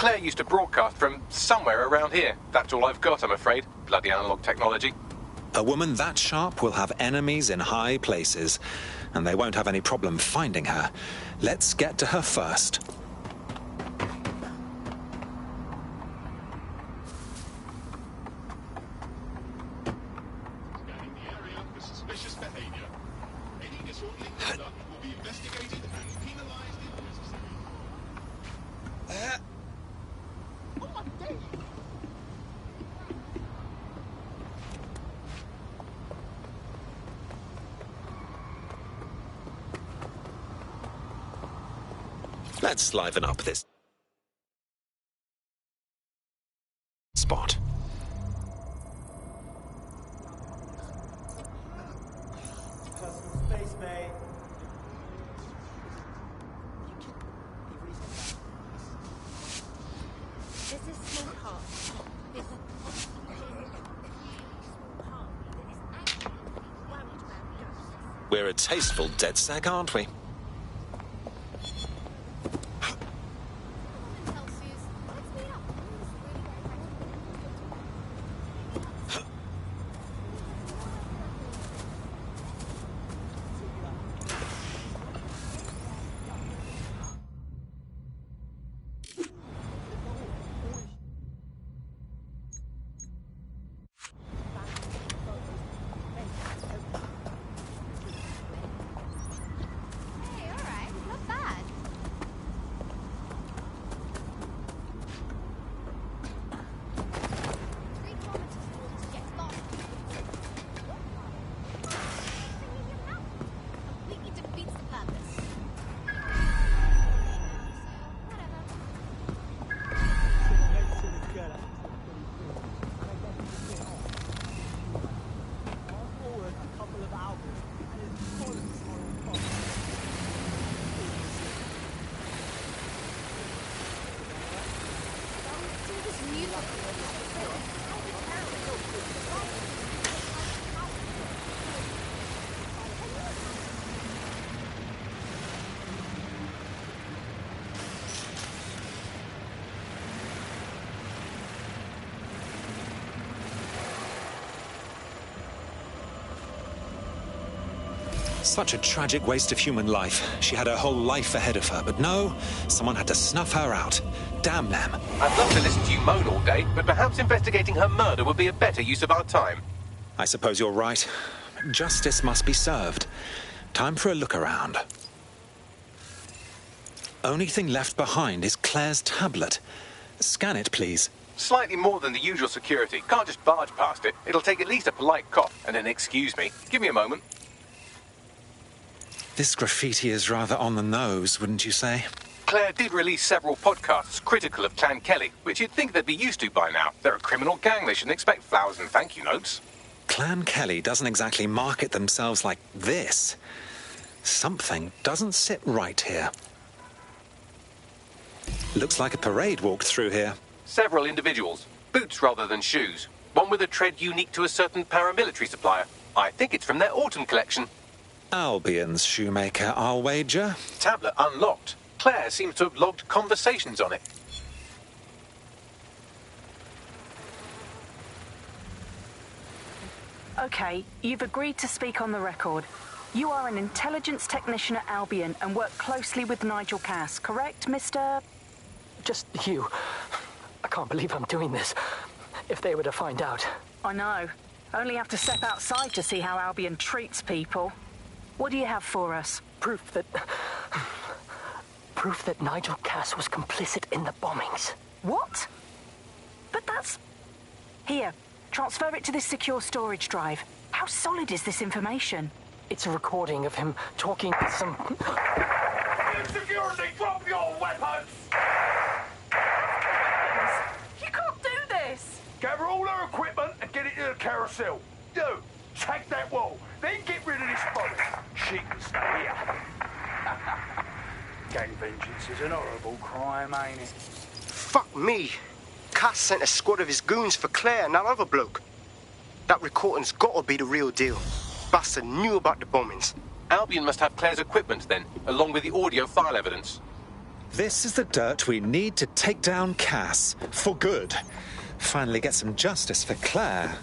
Claire used to broadcast from somewhere around here. That's all I've got, I'm afraid. Bloody analog technology. A woman that sharp will have enemies in high places, and they won't have any problem finding her. Let's get to her first. Let's liven up this spot. Personal space, mate. This is small part. This small part that is actually worried about ghosts. We're a tasteful dead sack, aren't we? Such a tragic waste of human life. She had her whole life ahead of her, but no, someone had to snuff her out. Damn them. I'd love to listen to you moan all day, but perhaps investigating her murder would be a better use of our time. I suppose you're right. Justice must be served. Time for a look around. Only thing left behind is Claire's tablet. Scan it, please. Slightly more than the usual security. Can't just barge past it. It'll take at least a polite cough and an excuse me. Give me a moment. This graffiti is rather on the nose, wouldn't you say? Claire did release several podcasts critical of Clan Kelly, which you'd think they'd be used to by now. They're a criminal gang. They shouldn't expect flowers and thank you notes. Clan Kelly doesn't exactly market themselves like this. Something doesn't sit right here. Looks like a parade walked through here. Several individuals. Boots rather than shoes. One with a tread unique to a certain paramilitary supplier. I think it's from their autumn collection. Albion's shoemaker, I'll wager. Tablet unlocked. Claire seems to have logged conversations on it. Okay, you've agreed to speak on the record. You are an intelligence technician at Albion and work closely with Nigel Cass, correct, Mr...? Just you. I can't believe I'm doing this. If they were to find out. I know. Only have to step outside to see how Albion treats people. What do you have for us? Proof that Nigel Cass was complicit in the bombings. What? But that's... Here, transfer it to this secure storage drive. How solid is this information? It's a recording of him talking to some... Security, drop your weapons! You can't do this! Gather all her equipment and get it to the carousel. You, take that wall, then get rid of this body. She can stay here. Gang vengeance is an horrible crime, ain't it? Fuck me. Cass sent a squad of his goons for Claire and that other bloke. That recording's gotta be the real deal. Bastard knew about the bombings. Albion must have Claire's equipment then, along with the audio file evidence. This is the dirt we need to take down Cass. For good. Finally get some justice for Claire,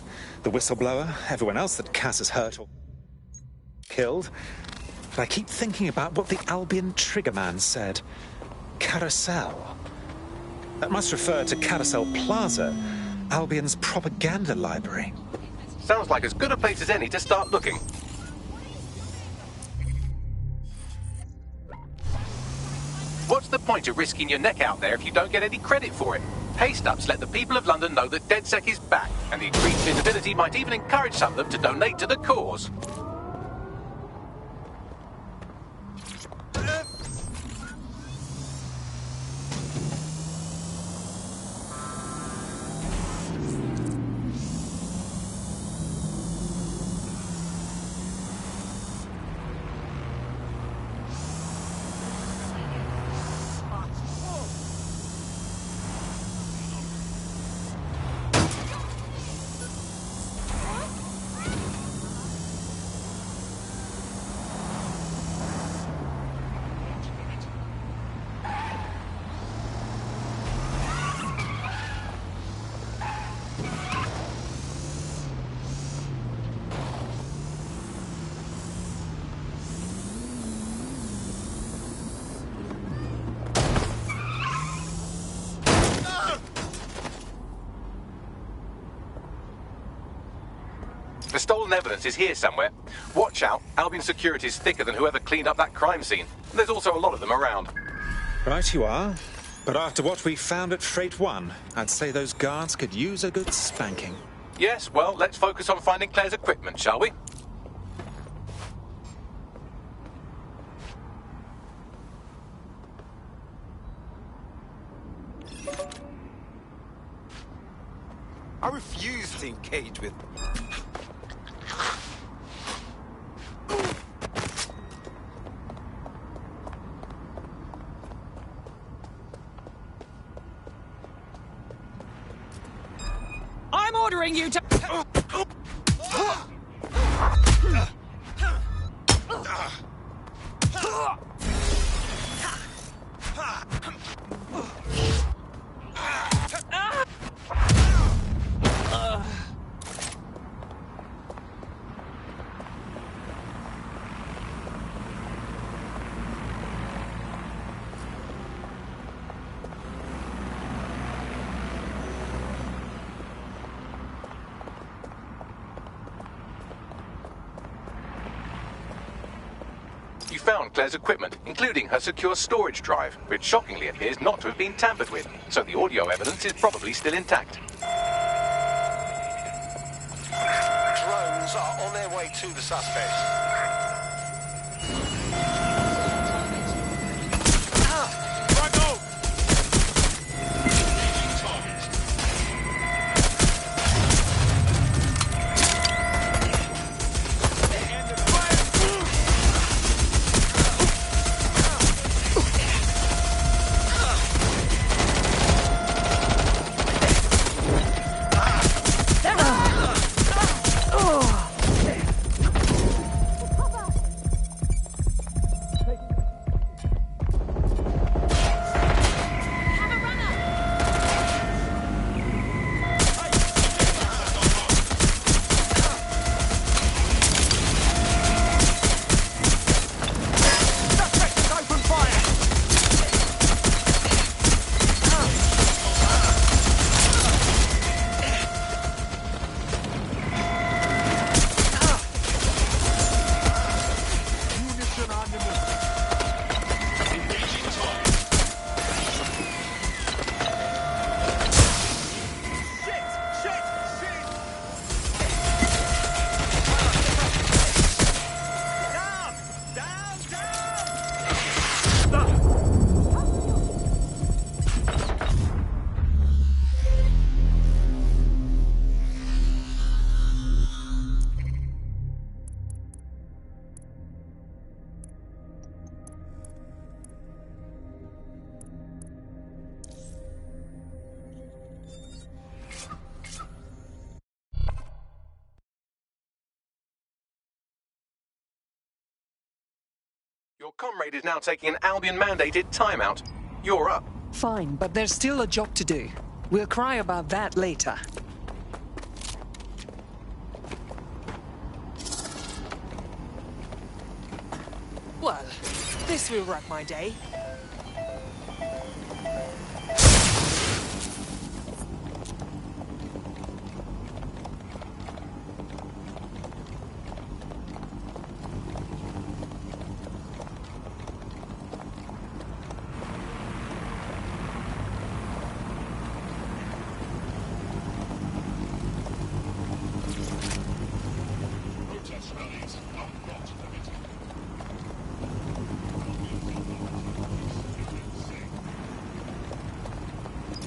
the whistleblower, everyone else that Cass has hurt or killed. But I keep thinking about what the Albion Triggerman said. Carousel. That must refer to Carousel Plaza, Albion's propaganda library. Sounds like as good a place as any to start looking. What's the point of risking your neck out there if you don't get any credit for it? Paste-ups let the people of London know that DedSec is back, and the increased visibility might even encourage some of them to donate to the cause. The stolen evidence is here somewhere. Watch out, Albion security is thicker than whoever cleaned up that crime scene. There's also a lot of them around. Right you are. But after what we found at Freight 1, I'd say those guards could use a good spanking. Yes, well, let's focus on finding Claire's equipment, shall we? I refuse to engage with... I'm ordering you to... You found Claire's equipment, including her secure storage drive, which shockingly appears not to have been tampered with, so the audio evidence is probably still intact. Drones are on their way to the suspects. Your comrade is now taking an Albion-mandated timeout. You're up. Fine, but there's still a job to do. We'll cry about that later. Well, this will wreck my day.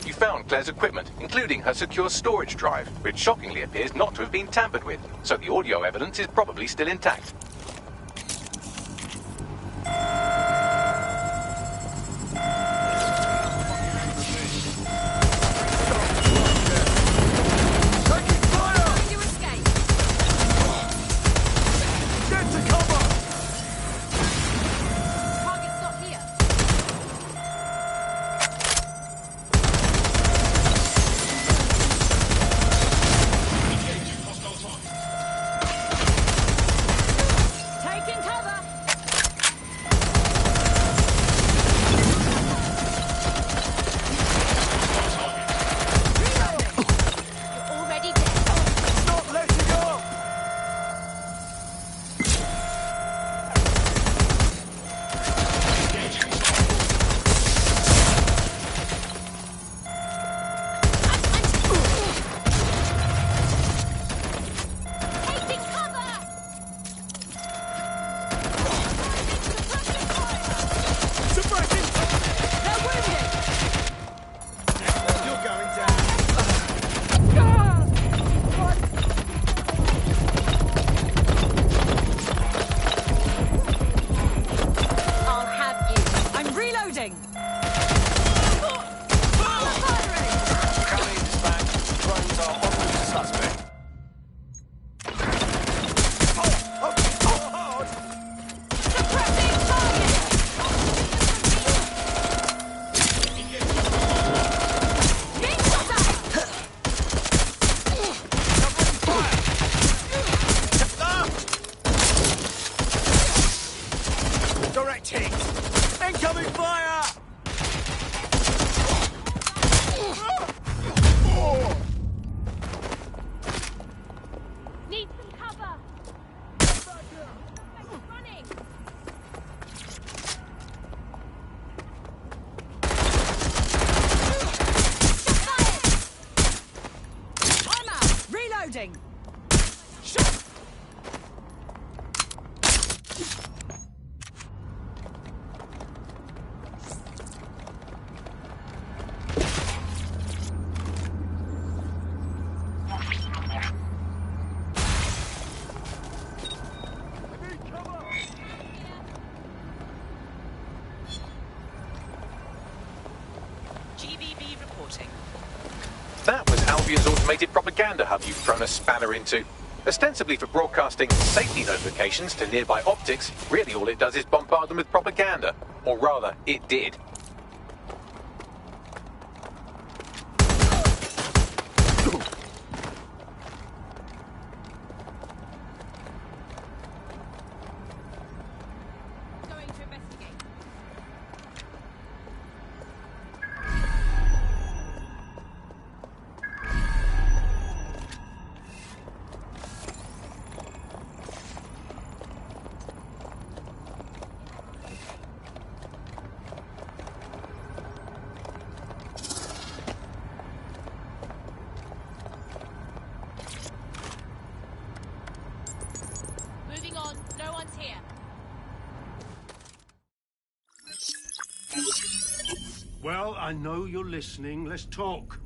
You found Claire's equipment, including her secure storage drive, which shockingly appears not to have been tampered with, so the audio evidence is probably still intact. That was Albion's automated propaganda hub you've thrown a spanner into. Ostensibly for broadcasting safety notifications to nearby optics, really all it does is bombard them with propaganda. Or rather, it did. Well, I know you're listening. Let's talk.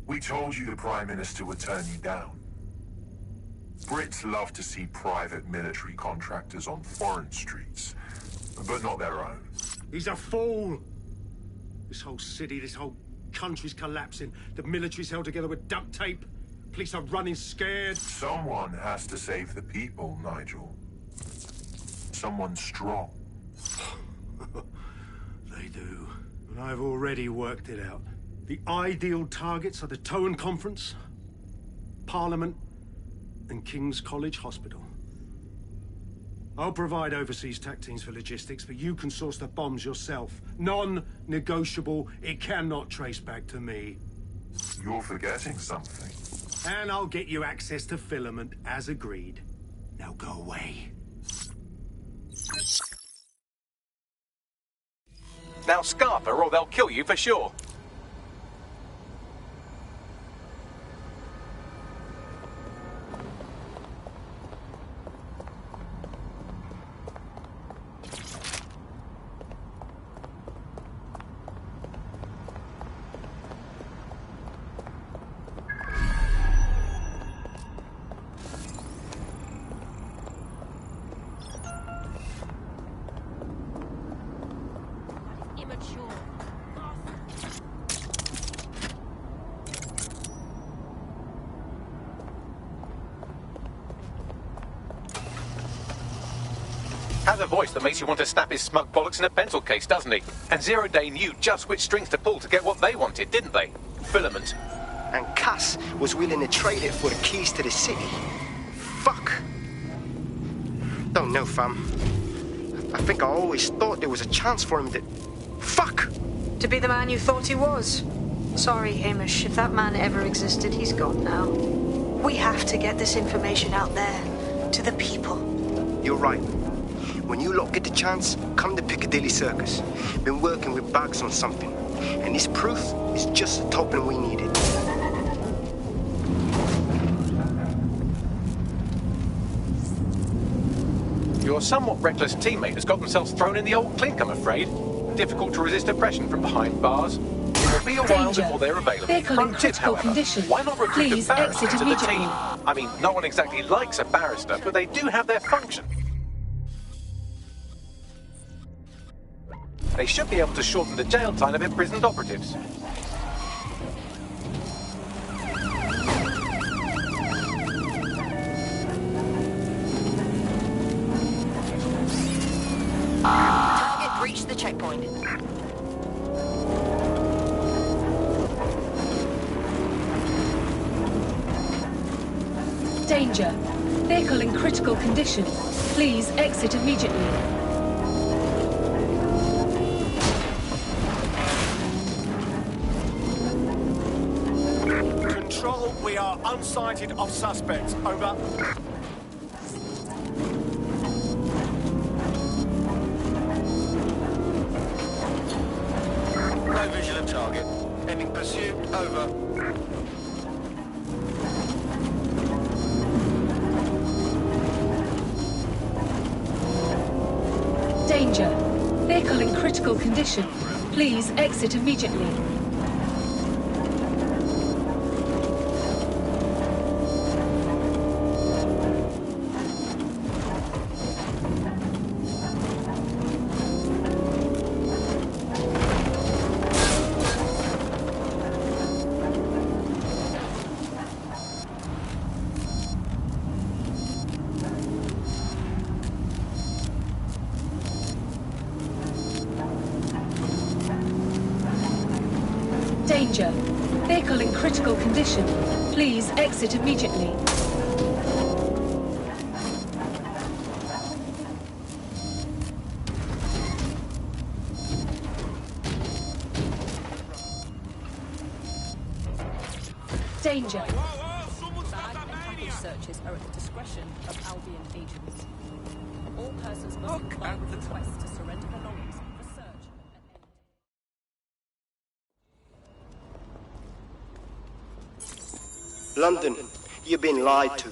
We told you the Prime Minister would turn you down. Brits love to see private military contractors on foreign streets, but not their own. He's a fool! This whole city, this whole country's collapsing. The military's held together with duct tape. Police are running scared. Someone has to save the people, Nigel. Someone strong. They do. And I've already worked it out. The ideal targets are the Towan Conference, Parliament, and King's College Hospital. I'll provide overseas tac teams for logistics, but you can source the bombs yourself. Non-negotiable. It cannot trace back to me. You're forgetting something. And I'll get you access to filament, as agreed. Now go away. Now scarf her or they'll kill you for sure. Has a voice that makes you want to snap his smug bollocks in a pencil case, doesn't he? And Zero Day knew just which strings to pull to get what they wanted, didn't they? Filament. And Cass was willing to trade it for the keys to the city. Fuck. Don't know, fam. I think I always thought there was a chance for him to... Fuck! To be the man you thought he was. Sorry, Hamish. If that man ever existed, he's gone now. We have to get this information out there, to the people. You're right. When you lot get the chance, come to Piccadilly Circus. Been working with Bugs on something. And this proof is just the token we needed. Your somewhat reckless teammate has got themselves thrown in the old clink, I'm afraid. Difficult to resist oppression from behind bars. It will be a while before they're available. Vehicle in critical condition. Why not recruit Please a barrister exit to the immediately. team? I mean, no one exactly likes a barrister, but they do have their function. They should be able to shorten the jail time of imprisoned operatives. Target breached the checkpoint. Danger. Vehicle in critical condition. Please exit immediately. Control, we are unsighted of suspects. Over. No visual of target. Ending pursuit. Over. Danger. Vehicle in critical condition. Please exit immediately. Danger. Vehicle in critical condition. Please exit immediately. Danger. Bag and package searches are at the discretion of Albion agents. All persons must comply with requests to surrender belongings for search at any London, you've been lied to.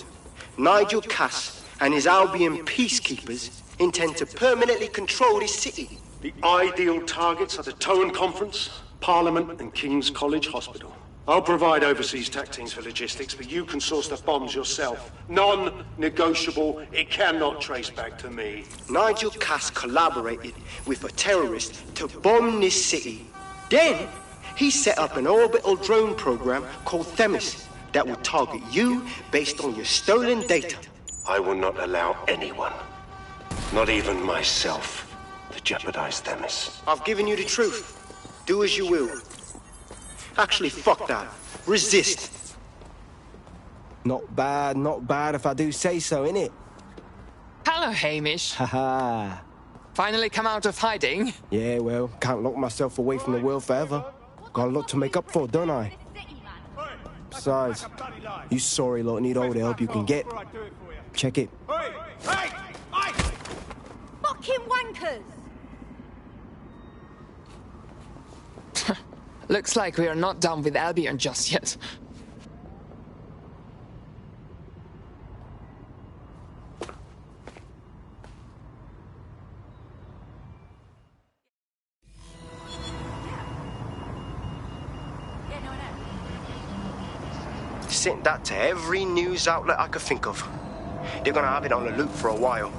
Nigel Cass and his Albion peacekeepers intend to permanently control this city. The ideal targets are the Towan Conference, Parliament, and King's College Hospital. I'll provide overseas tac teams for logistics, but you can source the bombs yourself. Non-negotiable. It cannot trace back to me. Nigel Cass collaborated with a terrorist to bomb this city. Then, he set up an orbital drone program called Themis that will target you based on your stolen data. I will not allow anyone, not even myself, to jeopardize Themis. I've given you the truth. Do as you will. Actually, fuck that. Resist. Not bad if I do say so, innit? Hello, Hamish. Haha. Finally come out of hiding? Yeah, well, can't lock myself away from the world forever. Got a lot to make up for, don't I? Besides, you sorry lot need all the help you can get. Check it. Fucking wankers! Looks like we are not done with Albion just yet. Sent that to every news outlet I could think of. They're gonna have it on the loop for a while.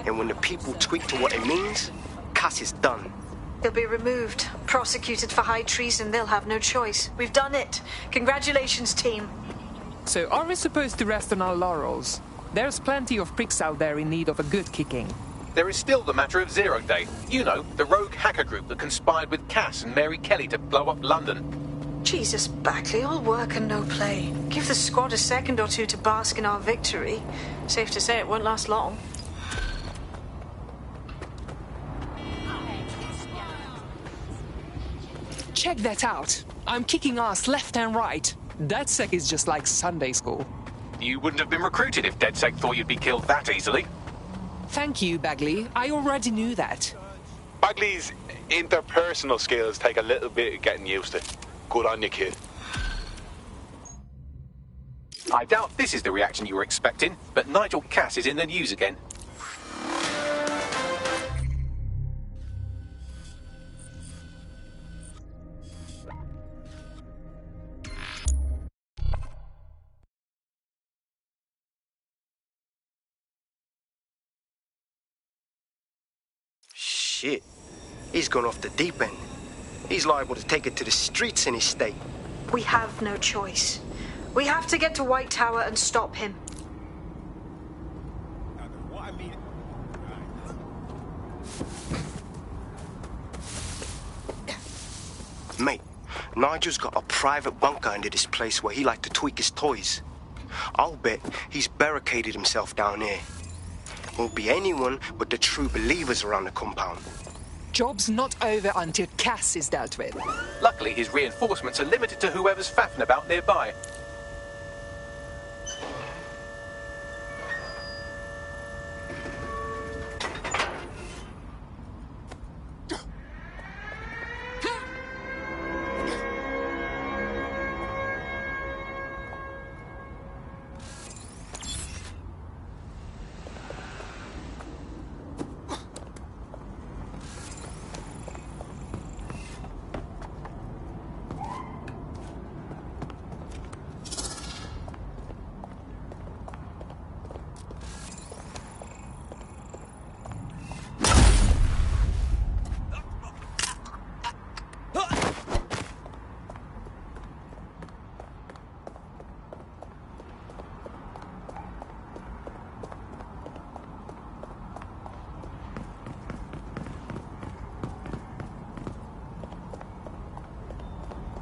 And when the people tweak to what it means, Cass is done. He'll be removed, prosecuted for high treason. They'll have no choice. We've done it. Congratulations, team. So are we supposed to rest on our laurels? There's plenty of pricks out there in need of a good kicking. There is still the matter of Zero Day. You know, the rogue hacker group that conspired with Cass and Mary Kelly to blow up London. Jesus, Bagley, all work and no play. Give the squad a second or two to bask in our victory. Safe to say it won't last long. Check that out. I'm kicking ass left and right. DedSec is just like Sunday school. You wouldn't have been recruited if DedSec thought you'd be killed that easily. Thank you, Bagley. I already knew that. Bagley's interpersonal skills take a little bit of getting used to. Good on you, kid. I doubt this is the reaction you were expecting, but Nigel Cass is in the news again. Shit. He's gone off the deep end. He's liable to take it to the streets in his state. We have no choice. We have to get to White Tower and stop him. Mate, Nigel's got a private bunker under this place where he liked to tweak his toys. I'll bet he's barricaded himself down here. Won't be anyone but the true believers around the compound. Job's not over until Cass is dealt with. Luckily, his reinforcements are limited to whoever's faffing about nearby.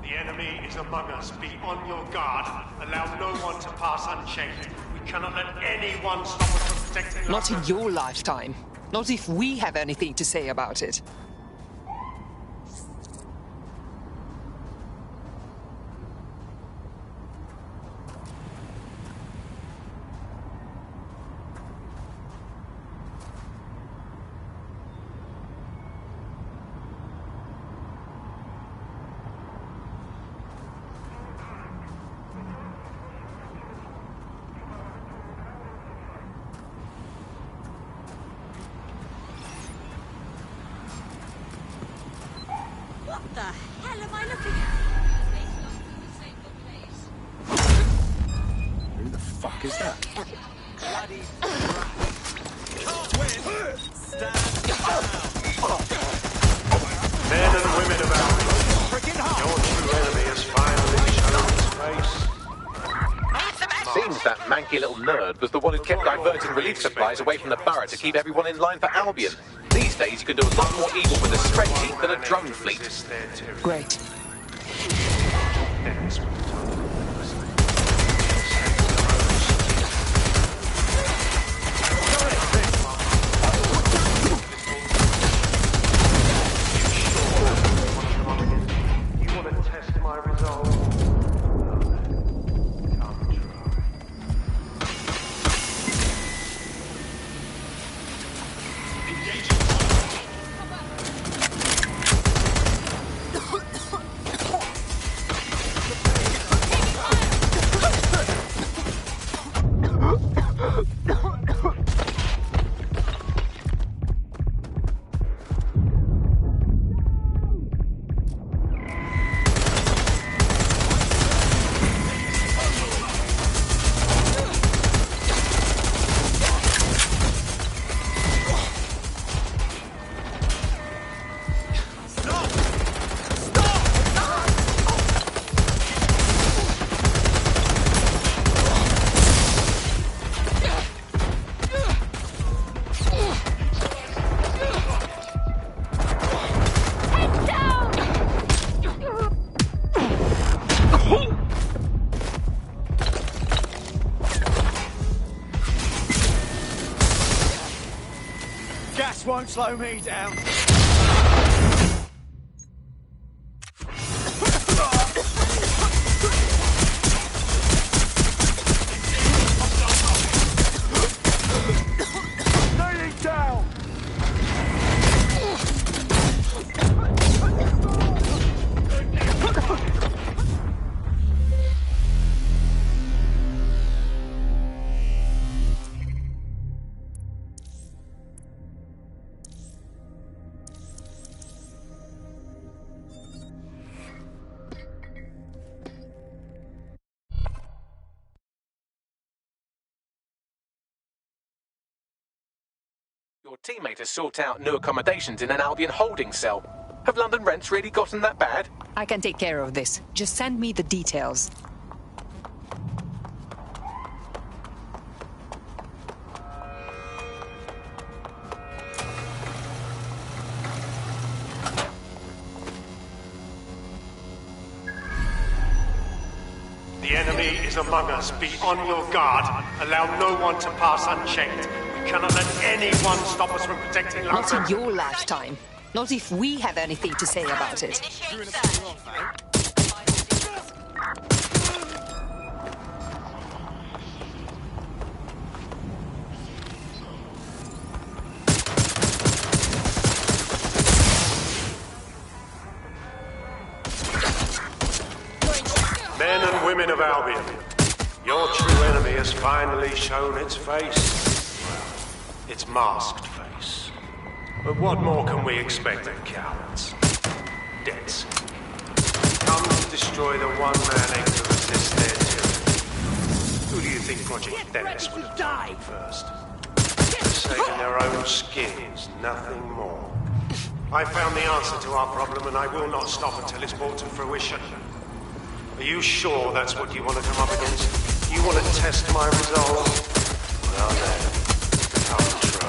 The enemy is among us. Be on your guard. Allow no one to pass unchecked. We cannot let anyone stop us from protecting Not in London. your lifetime. Not if we have anything to say about it. What the hell am I looking at? Who the fuck is that? Men and women about me. Your true enemy has finally shown his face. Seems that manky little nerd was the one who kept diverting relief supplies away from the borough to keep everyone in line for Albion. These days, you can do a lot more evil with a spreadsheet than a drone fleet. Great. Gas won't slow me down. Nailing down. Your teammate has sought out new accommodations in an Albion holding cell. Have London rents really gotten that bad? I can take care of this. Just send me the details. The enemy is among us. Be on your guard. Allow no one to pass unchecked. We cannot let anyone stop us from protecting London. Not in your lifetime. Not if we have anything to say about it. Men and women of Albion, your true enemy has finally shown its face. Well, its masked face. But what more can we expect of cowards? Debts. Come to destroy the one man able to resist their tyranny. Who do you think Project Themis would have died first? Saving their own skins, nothing more. I found the answer to our problem, and I will not stop until it's brought to fruition. Are you sure that's what you want to come up against? You want to test my resolve? Well then, I'll try.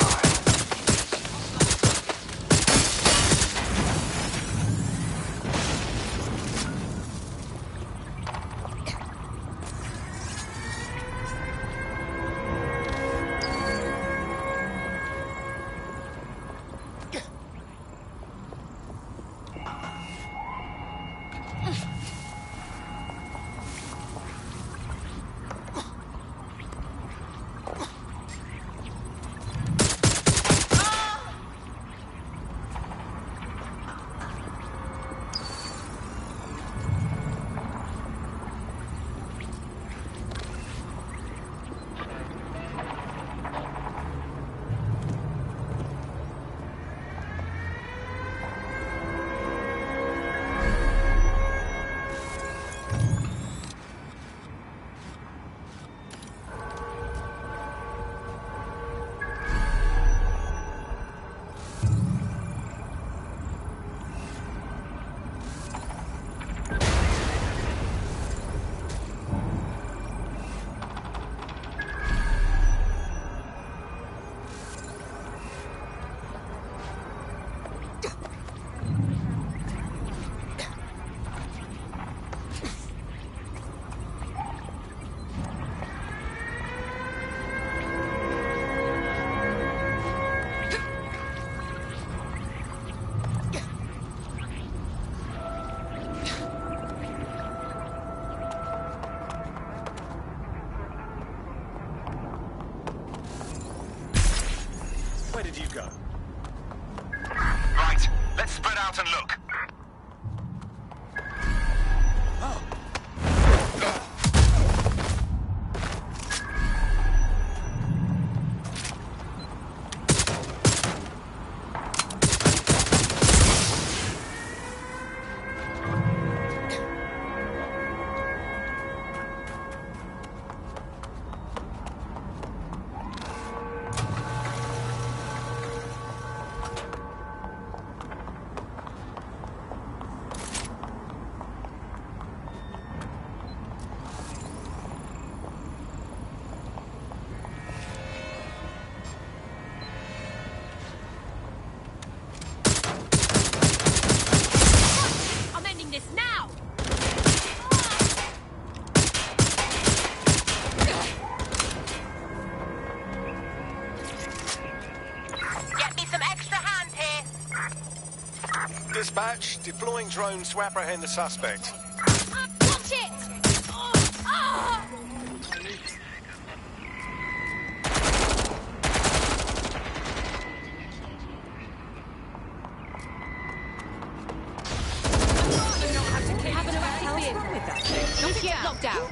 did you go? Right, let's spread out and look. I'm ending this now! Get me some extra hands here. Dispatch, deploying drones to apprehend the suspect. Watch it! Not yet locked out.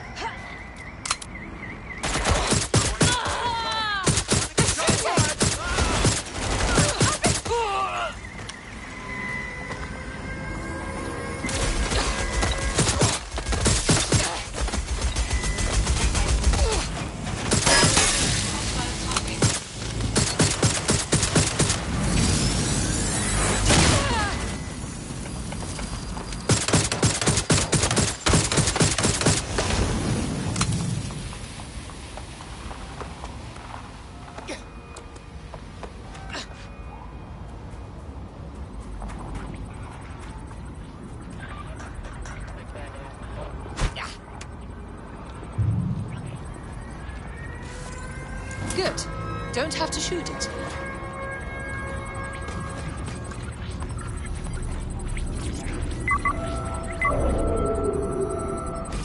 Good. Don't have to shoot it.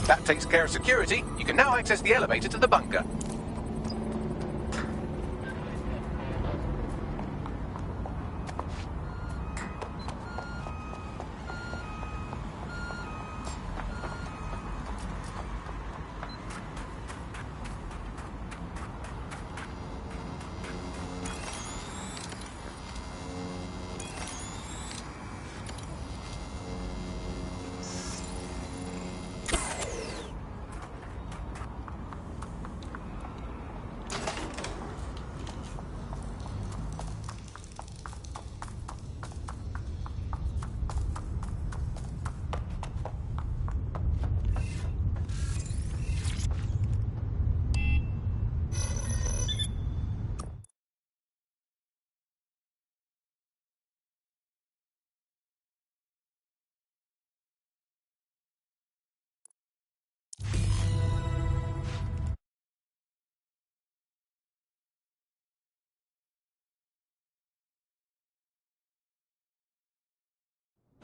That takes care of security. You can now access the elevator to the bunker.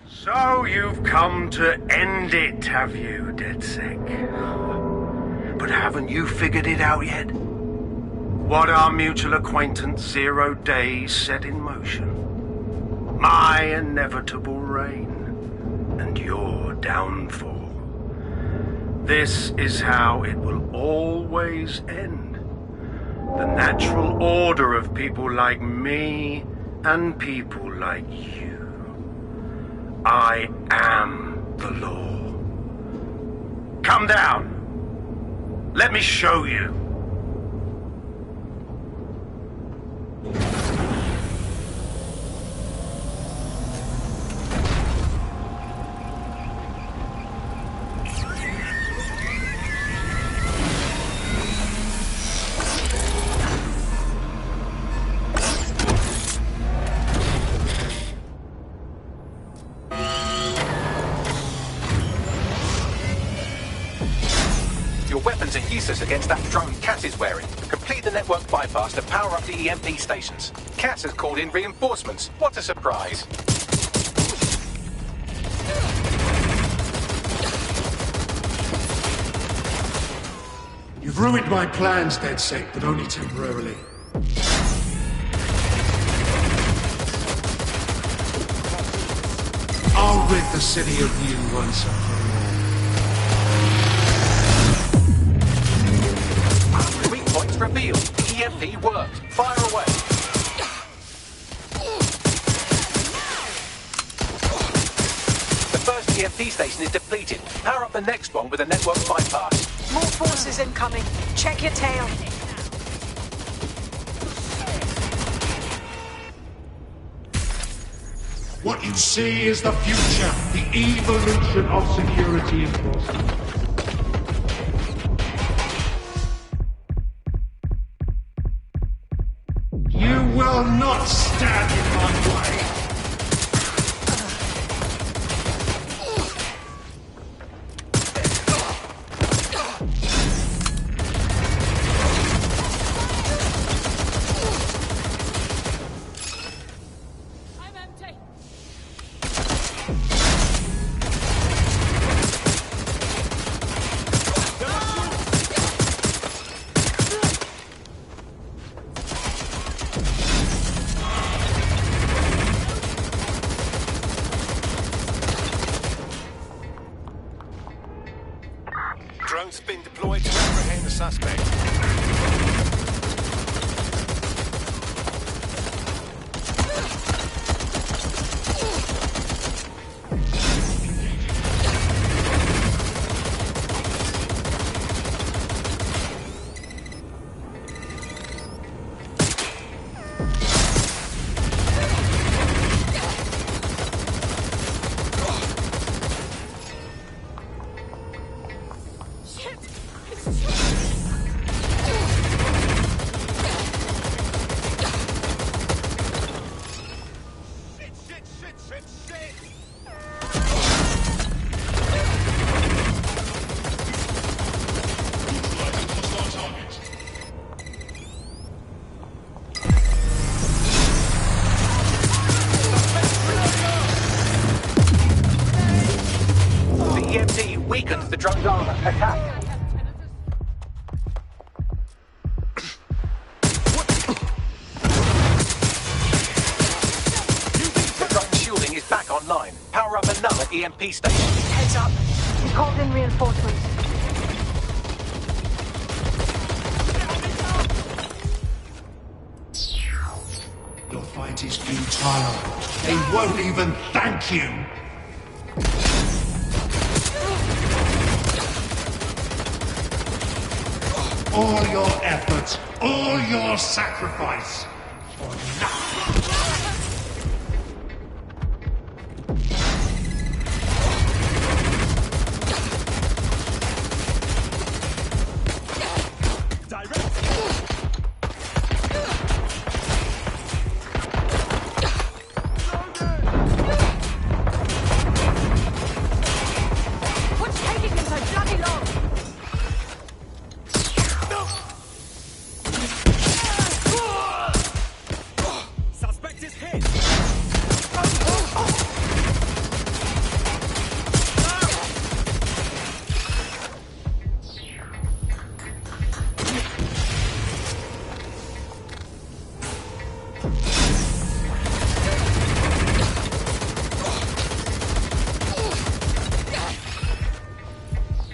So you've come to end it, have you, DedSec? But haven't you figured it out yet? What our mutual acquaintance 0 Days set in motion? My inevitable reign and your downfall. This is how it will always end. The natural order of people like me and people like you. I am the law. Come down. Let me show you. Your weapons are useless against that drone Cass is wearing. Complete the network bypass to power up the EMP stations. Cass has called in reinforcements. What a surprise. You've ruined my plans, DedSec, but only temporarily. city of you once and for all. Weak points revealed. The EMP worked. Fire away. The first EMP station is depleted. Power up the next one with a network bypass. More forces incoming. Check your tail. What you see is the future, the evolution of security enforcement. You will not stand in my way. Drone's been deployed to apprehend the suspect. Weakens the drone's armor. Attack. The drone's shielding is back online. Power up another EMP station. Heads up. He's called in reinforcements. Your fight is futile. They won't even thank you. All your efforts, all your sacrifice, for nothing. What's taking him so bloody long? Suspect is hit.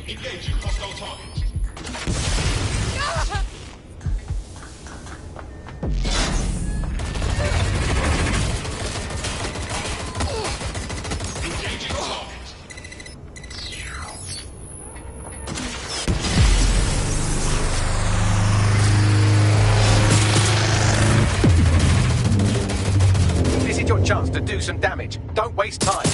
Engaging hostile target. Engaging target. This is your chance to do some damage. Don't waste time.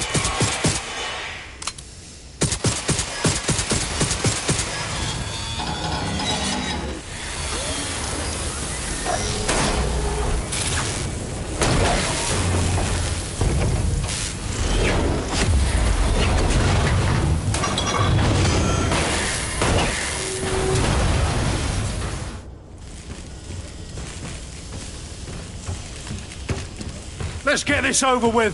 Let's get this over with.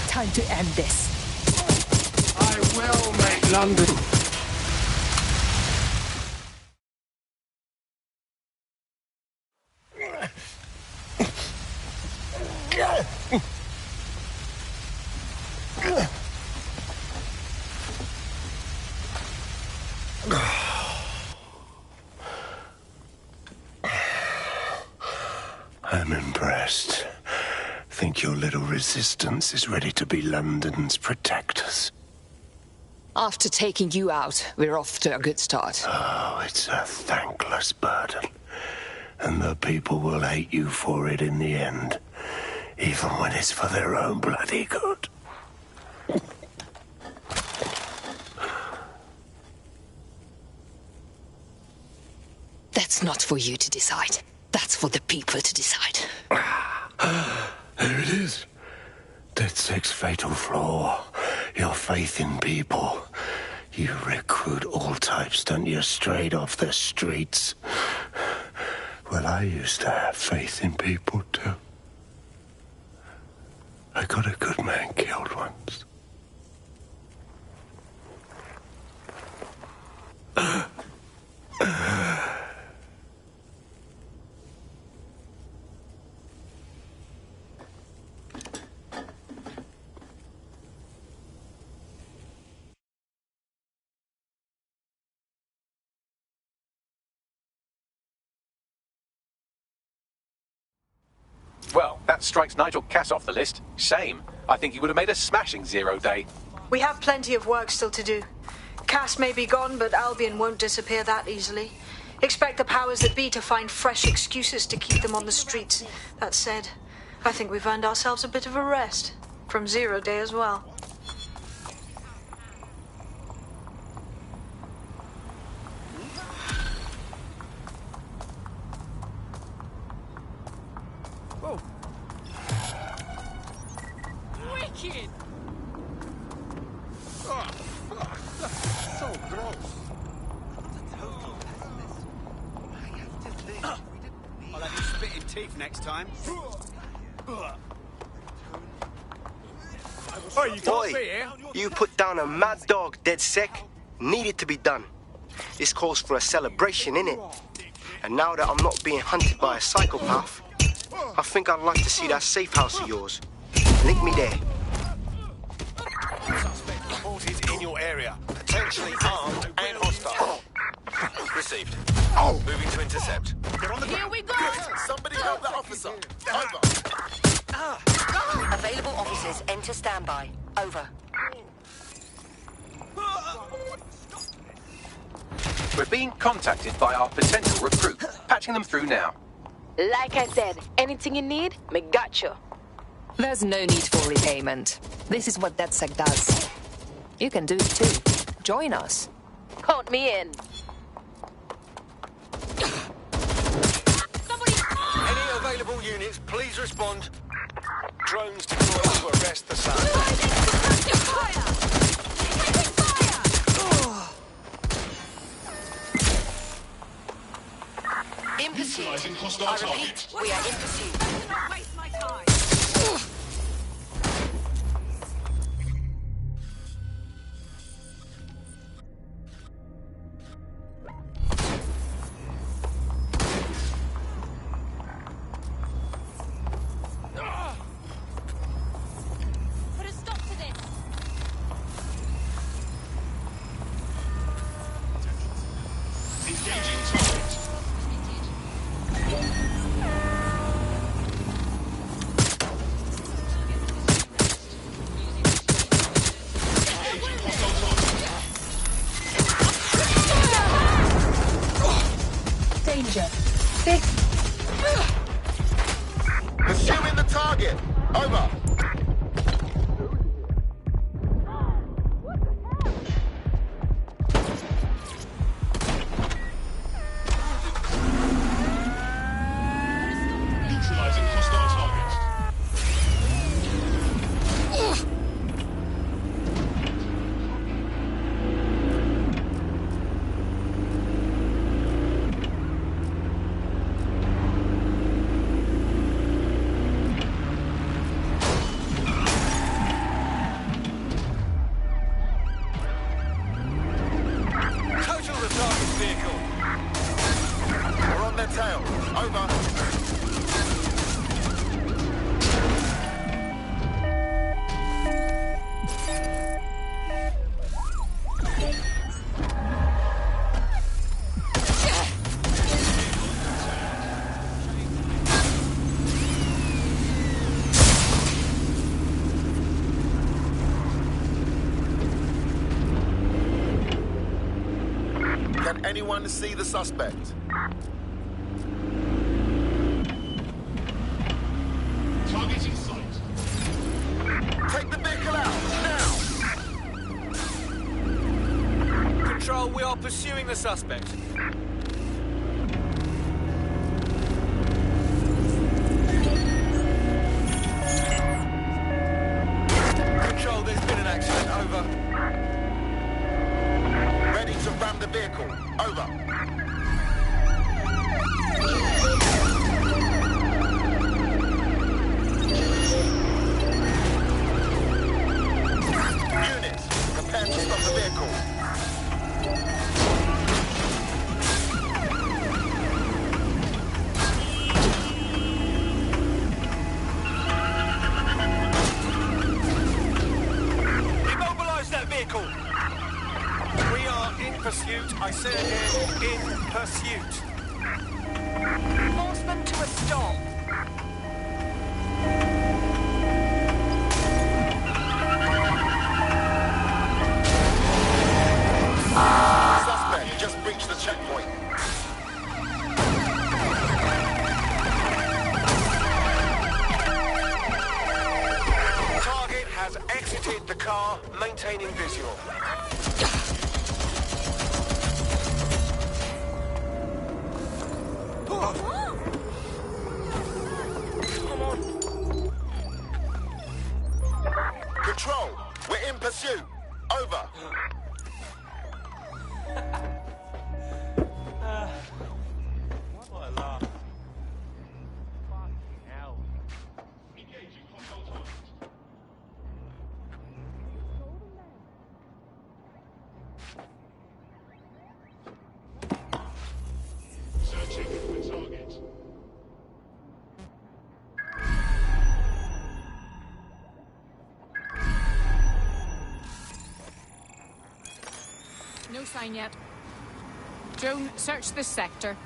Time to end this. I will make London I'm impressed. Think your little resistance is ready to be London's protectors? After taking you out, we're off to a good start. Oh, it's a thankless burden. And the people will hate you for it in the end. Even when it's for their own bloody good. That's not for you to decide. That's for the people to decide. There it is. DedSec's fatal flaw. Your faith in people. You recruit all types, don't you, straight off the streets. Well, I used to have faith in people, too. I got a good man killed once. Well, that strikes Nigel Cass off the list. Shame. I think he would have made a smashing 0 day. We have plenty of work still to do. Cass may be gone, but Albion won't disappear that easily. Expect the powers that be to find fresh excuses to keep them on the streets. That said, I think we've earned ourselves a bit of a rest. From 0 day as well. Wicked! Oh, fuck. That's so gross. I'll have you spitting teeth next time. Oi, you put down a mad dog, DedSec. Needed to be done. This calls for a celebration, innit? And now that I'm not being hunted by a psychopath, I think I'd like to see that safe house of yours. Link me there. Suspect reported in your area. Potentially armed and hostile. Received. Moving to intercept. Get on the Here we go! Somebody help that officer. Over. Available officers enter standby. Over. We're being contacted by our potential recruit. Patching them through now. Like I said, anything you need, me got you. There's no need for repayment. This is what DedSec does. You can do it too. Join us. Count me in. Any available units, please respond. Drones deployed to arrest the sun. In pursuit. I repeat, we are in pursuit. Not waste my time. Put a stop to this. Engaging target. Danger. This. Pursuing the target. Over. Neutralizing hostile targets. anyone see the suspect? Target in sight. Take the vehicle out, now! Control, we are pursuing the suspect. Control, there's been an accident, over. Ready to ram the vehicle, over. Units, prepare to stop the vehicle. Immobilize that vehicle! We are in pursuit. I say again, in pursuit. Force them to a stop. Suspect just breached the checkpoint. Target has exited the car, maintaining visual. Control, we're in pursuit. Over. What a laugh. Searching for target. No sign yet. Joan, search this sector.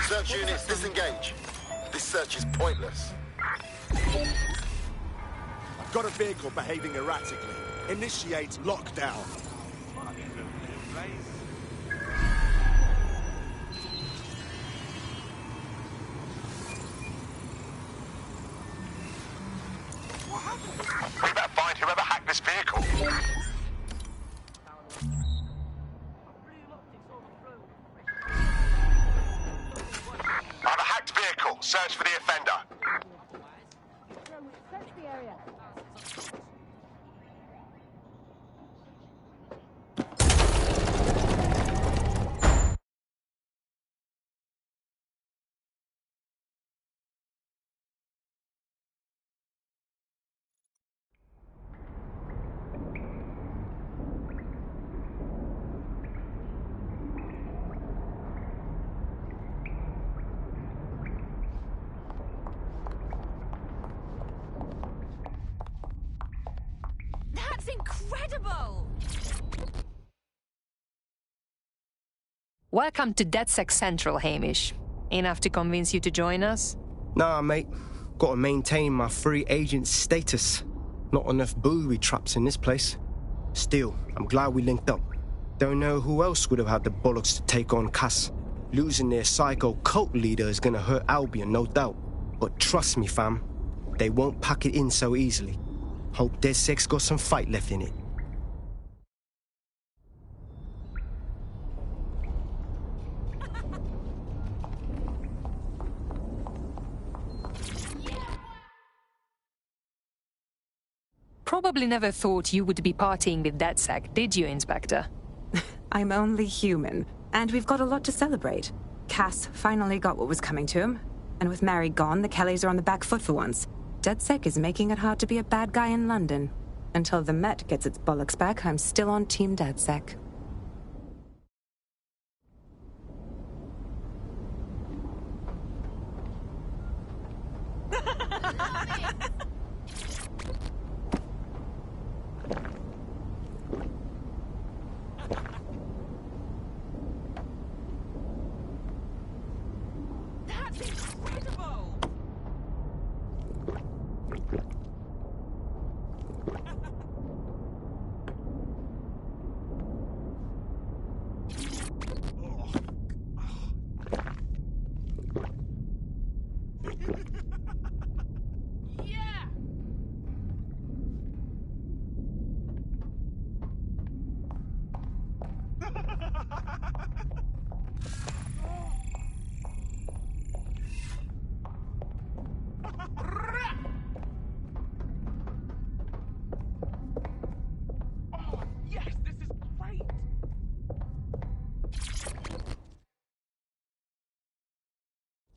Search units, disengage. This search is pointless. I've got a vehicle behaving erratically. Initiate lockdown. We better find whoever hacked this vehicle. I have a hacked vehicle. Search for the offender. Search the area. That's incredible! Welcome to DedSec Central, Hamish. Enough to convince you to join us? Nah, mate. Gotta maintain my free agent status. Not enough booby traps in this place. Still, I'm glad we linked up. Don't know who else would have had the bollocks to take on Cass. Losing their psycho cult leader is gonna hurt Albion, no doubt. But trust me, fam, they won't pack it in so easily. Hope DedSec's got some fight left in it. Probably never thought you would be partying with DedSec, did you, Inspector? I'm only human, and we've got a lot to celebrate. Cass finally got what was coming to him, and with Mary gone, the Kellys are on the back foot for once. DedSec is making it hard to be a bad guy in London. Until the Met gets its bollocks back, I'm still on Team DedSec. That's incredible!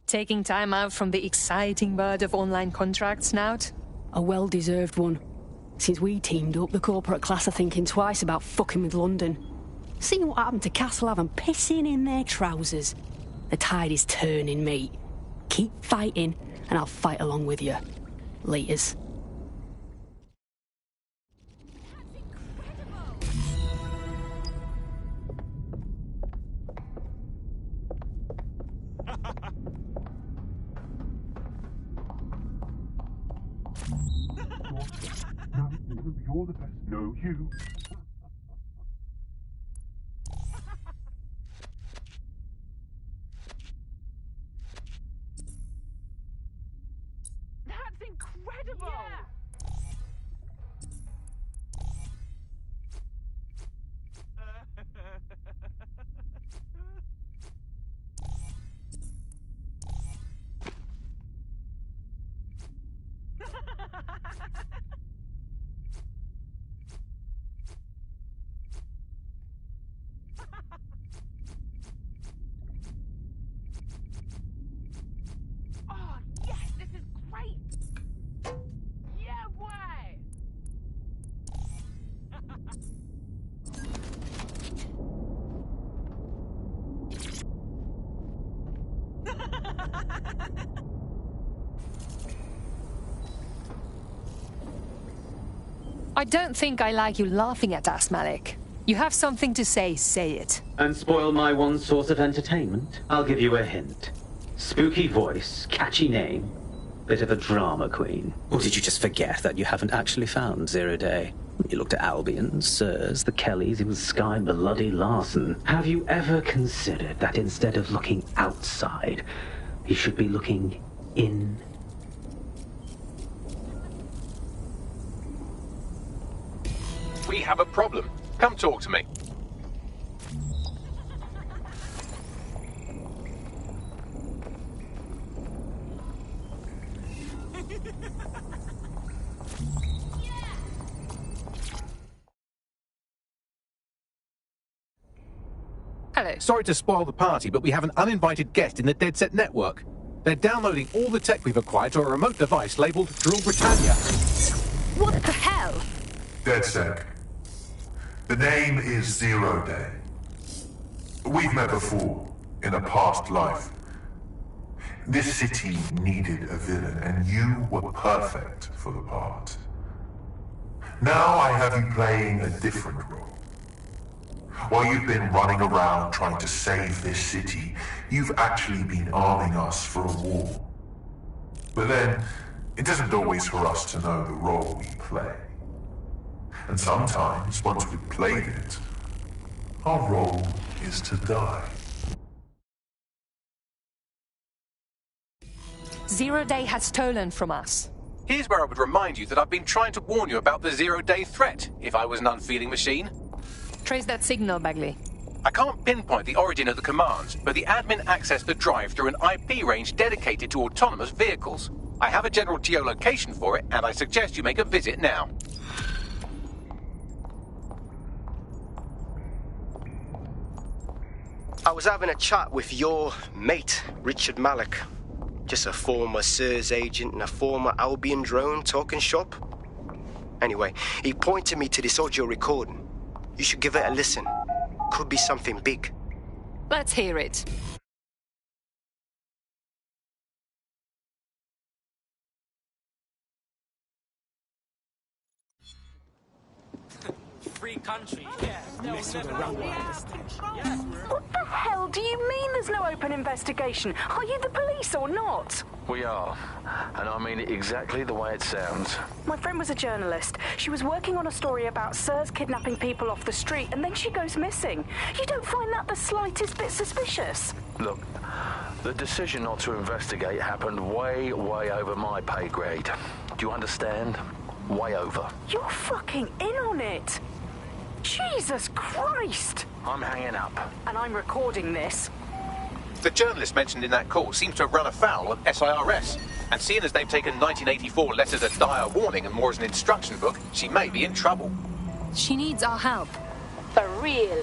Taking time out from the exciting world of online contracts, Snout? A well-deserved one. Since we teamed up, the corporate class are thinking twice about fucking with London. Seeing what happened to Castlehaven and pissing in their trousers. The tide is turning, mate. Keep fighting, and I'll fight along with you. Laters. You're the best. No, you. That's incredible! Oh, yes, this is great! Yeah, way! I don't think I like you laughing at us, Malik. You have something to say it. And spoil my one source of entertainment? I'll give you a hint. Spooky voice, catchy name, bit of a drama queen. Or did you just forget that you haven't actually found Zero Day? You looked at Albion, Sirs, the Kellys, even Sky Bloody Larson. Have you ever considered that instead of looking outside, you should be looking in? We have a problem. Come talk to me. Hello. Sorry to spoil the party, but we have an uninvited guest in the Dead Set network. They're downloading all the tech we've acquired to a remote device labeled Drill Britannia. What the hell? DedSec. The name is Zero Day. We've met before, in a past life. This city needed a villain, and you were perfect for the part. Now I have you playing a different role. While you've been running around trying to save this city, you've actually been arming us for a war. But then, it isn't always for us to know the role we play. And sometimes, once we've played it, our role is to die. Zero Day has stolen from us. Here's where I would remind you that I've been trying to warn you about the zero-day threat, if I was an unfeeling machine. Trace that signal, Bagley. I can't pinpoint the origin of the commands, but the admin accessed the drive through an IP range dedicated to autonomous vehicles. I have a general geolocation for it, and I suggest you make a visit now. I was having a chat with your mate, Richard Malik. Just a former SIRS agent and a former Albion drone talking shop. Anyway, he pointed me to this audio recording. You should give it a listen. Could be something big. Let's hear it. Free country. What the hell do you mean there's no open investigation? Are you the police or not? We are. And I mean it exactly the way it sounds. My friend was a journalist. She was working on a story about SIRS kidnapping people off the street, and then she goes missing. You don't find that the slightest bit suspicious? Look, the decision not to investigate happened way, way over my pay grade. Do you understand? Way over. You're fucking in on it. Jesus Christ! I'm hanging up. And I'm recording this. The journalist mentioned in that call seems to have run afoul of SIRS. And seeing as they've taken 1984 less as a dire warning and more as an instruction book, she may be in trouble. She needs our help. For real.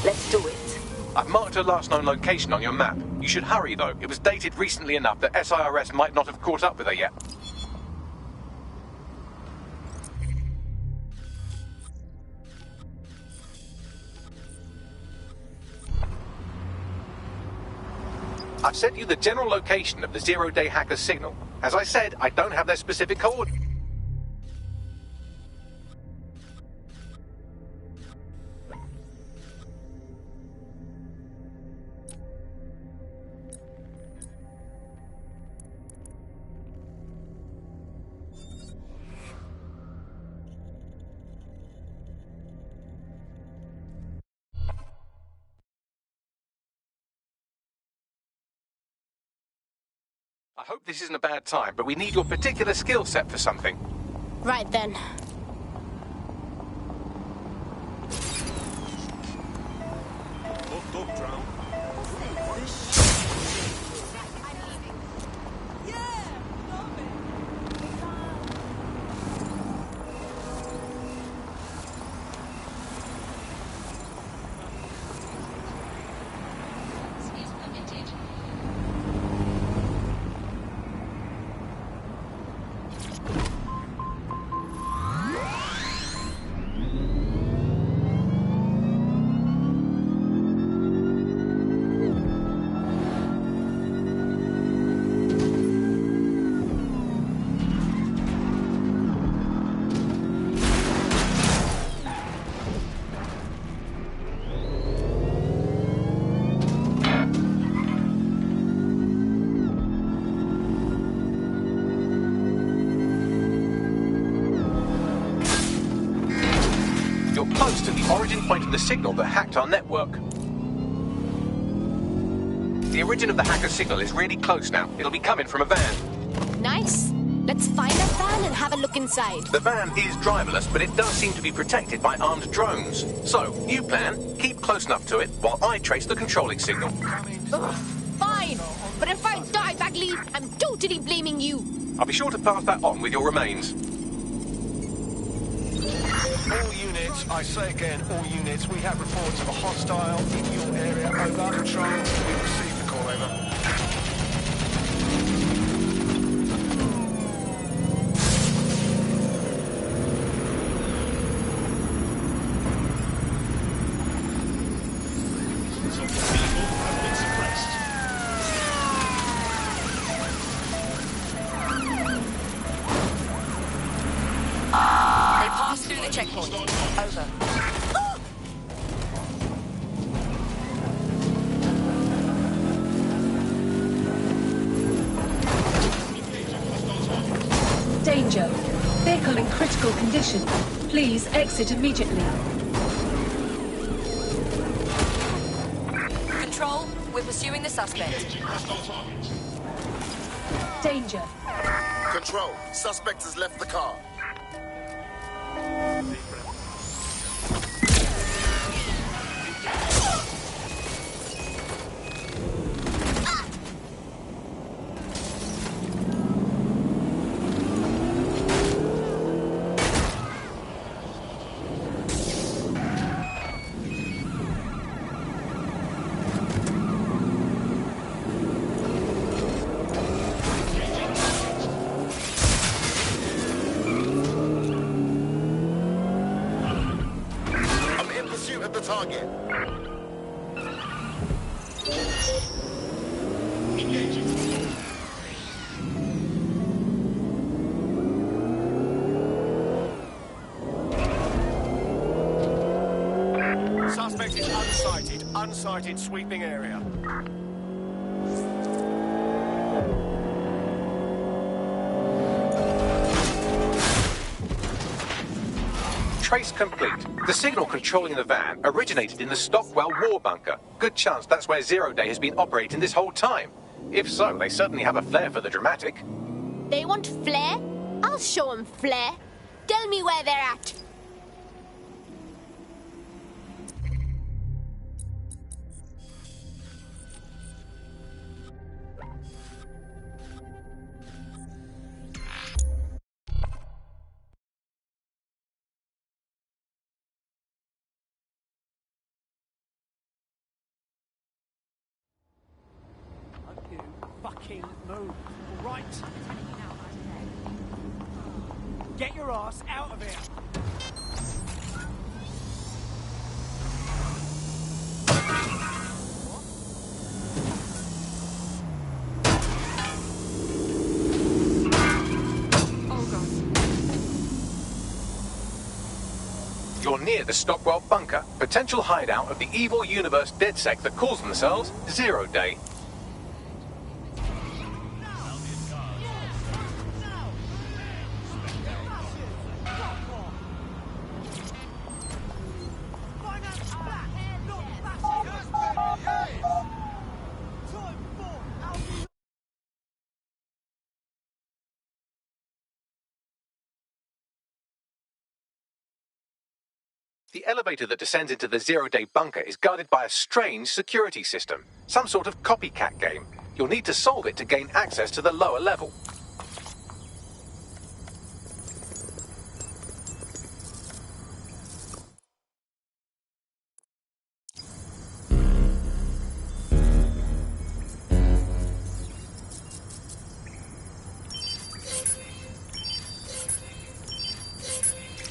Let's do it. I've marked her last known location on your map. You should hurry, though. It was dated recently enough that SIRS might not have caught up with her yet. I've sent you the general location of the zero-day hacker's signal. As I said, I don't have their specific coordinates. I hope this isn't a bad time, but we need your particular skill set for something. Right then. Close to the origin point of the signal that hacked our network. The origin of the hacker's signal is really close now. It'll be coming from a van. Nice. Let's find that van and have a look inside. The van is driverless, but it does seem to be protected by armed drones. So, new plan, keep close enough to it while I trace the controlling signal. Ugh, fine. But if I die badly, I'm totally blaming you. I'll be sure to pass that on with your remains. All units, I say again, all units, we have reports of a hostile in your area. Over. Control, we received the call, over. They passed through the checkpoint. Over. Danger. Vehicle in critical condition. Please exit immediately. Control, we're pursuing the suspect. Danger. Control, suspect has left the car. At the target. Suspect is unsighted. Unsighted sweeping area. Trace complete. The signal controlling the van originated in the Stockwell war bunker. Good chance that's where Zero Day has been operating this whole time. If so, they certainly have a flair for the dramatic. They want flair? I'll show them flair. Tell me where they're at. fucking move, all right? Get your ass out of here. You're near the Stockwell bunker, potential hideout of the evil universe DedSec that calls themselves Zero Day. The elevator that descends into the Zero-Day bunker is guarded by a strange security system, some sort of copycat game. You'll need to solve it to gain access to the lower level.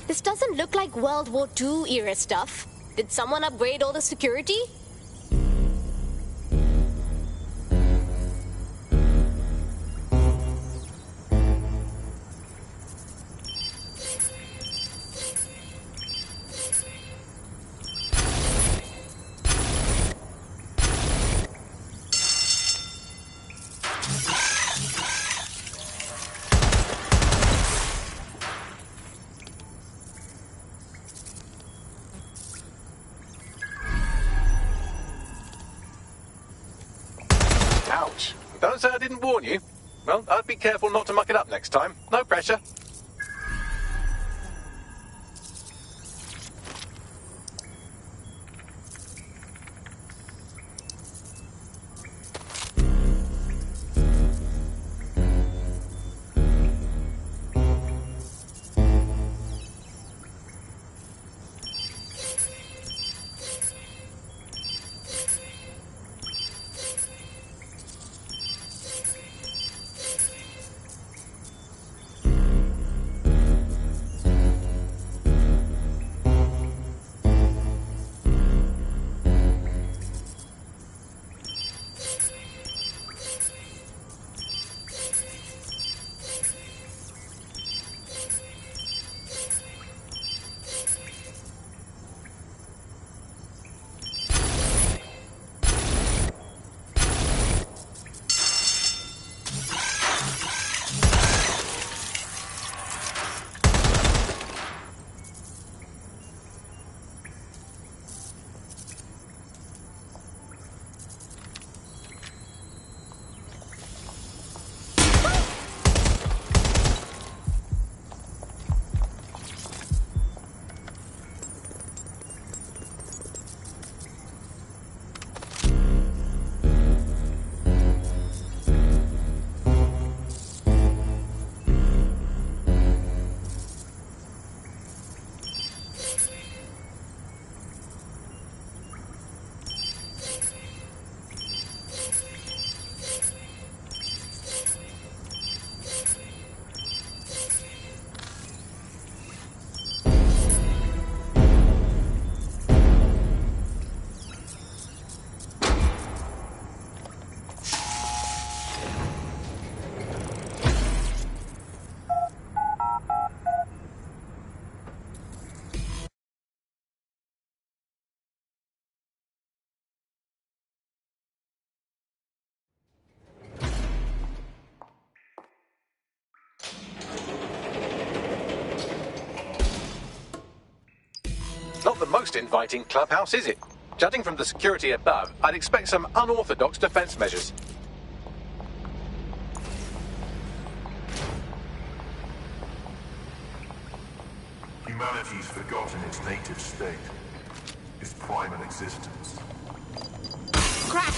This doesn't look like World War II era stuff. Did someone upgrade all the security? Ouch. Don't say I didn't warn you. Well, I'd be careful not to muck it up next time. No pressure. Not the most inviting clubhouse, is it? Judging from the security above, I'd expect some unorthodox defense measures. Humanity's forgotten its native state, its primal existence. Crap!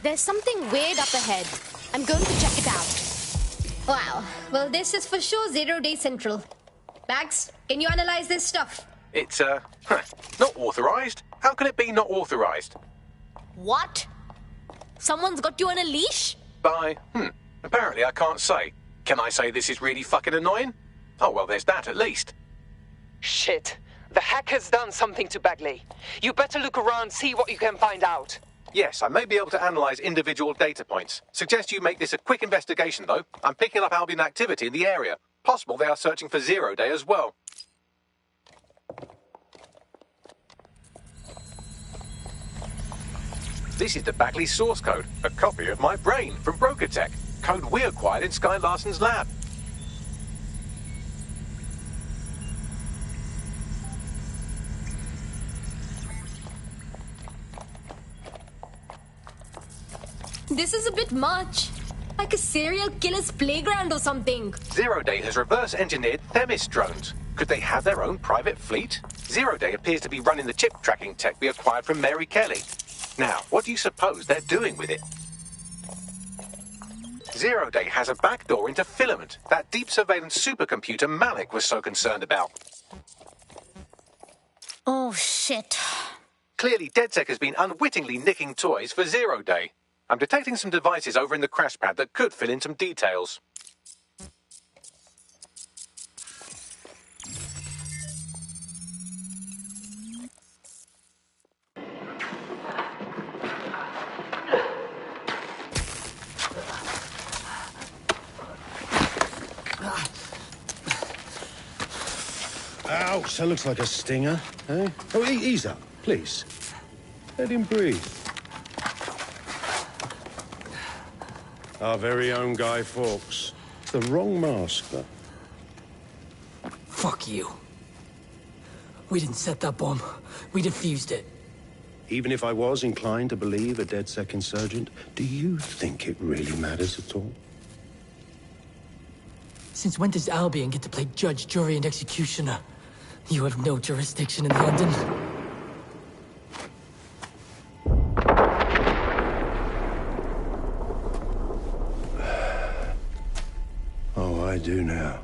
There's something weird up ahead. I'm going to check it out. Wow. Well, this is for sure 0 Day Central. Bags, can you analyze this stuff? It's, not authorized. How can it be not authorized? What? Someone's got you on a leash? Apparently I can't say. Can I say this is really fucking annoying? Oh, well, there's that at least. Shit. The hacker's done something to Bagley. You better look around, see what you can find out. Yes, I may be able to analyze individual data points. Suggest you make this a quick investigation, though. I'm picking up Albion activity in the area. Possible they are searching for 0 Day as well. This is the Bagley source code, a copy of my brain from Broker Tech, code we acquired in Sky Larson's lab. This is a bit much. Like a serial killer's playground or something. 0 Day has reverse-engineered Themis drones. Could they have their own private fleet? 0 Day appears to be running the chip tracking tech we acquired from Mary Kelly. Now, what do you suppose they're doing with it? 0 Day has a backdoor into Filament, that deep surveillance supercomputer Malik was so concerned about. Oh, shit. Clearly, DedSec has been unwittingly nicking toys for 0 Day. I'm detecting some devices over in the crash pad that could fill in some details. Ouch, that looks like a stinger, eh? Oh, ease up, please. Let him breathe. Our very own Guy Fawkes. The wrong mask, though. Fuck you. We didn't set that bomb. We defused it. Even if I was inclined to believe a DedSec insurgent, do you think it really matters at all? Since when does Albion get to play judge, jury, and executioner? You have no jurisdiction in London. Oh, I do now.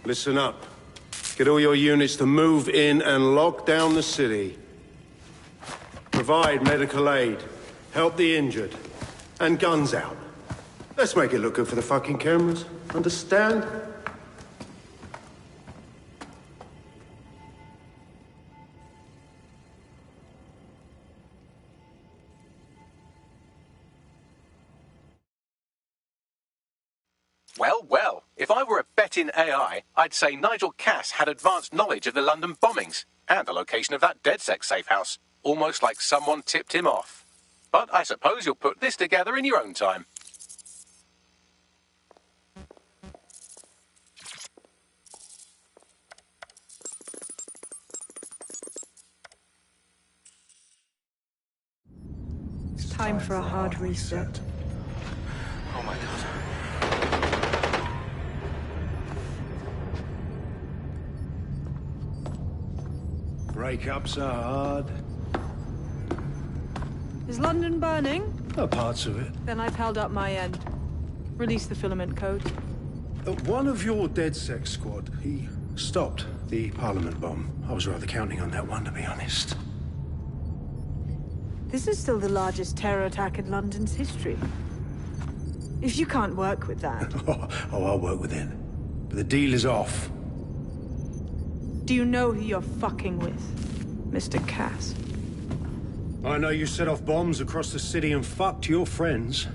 Listen up. Get all your units to move in and lock down the city. Provide medical aid. Help the injured. And guns out. Let's make it look good for the fucking cameras. Understand? Well, well, if I were a betting AI, I'd say Nigel Cass had advanced knowledge of the London bombings and the location of that DedSec safe house, almost like someone tipped him off. But I suppose you'll put this together in your own time. It's time for a hard reset. Oh my god. Breakups are hard. Is London burning? Oh, parts of it. Then I've held up my end. Release the filament code. One of your DedSec squad, he stopped the Parliament bomb. I was rather counting on that one, to be honest. This is still the largest terror attack in London's history. If you can't work with that... Oh, I'll work with it. But the deal is off. Do you know who you're fucking with, Mr. Cass? I know you set off bombs across the city and fucked your friends.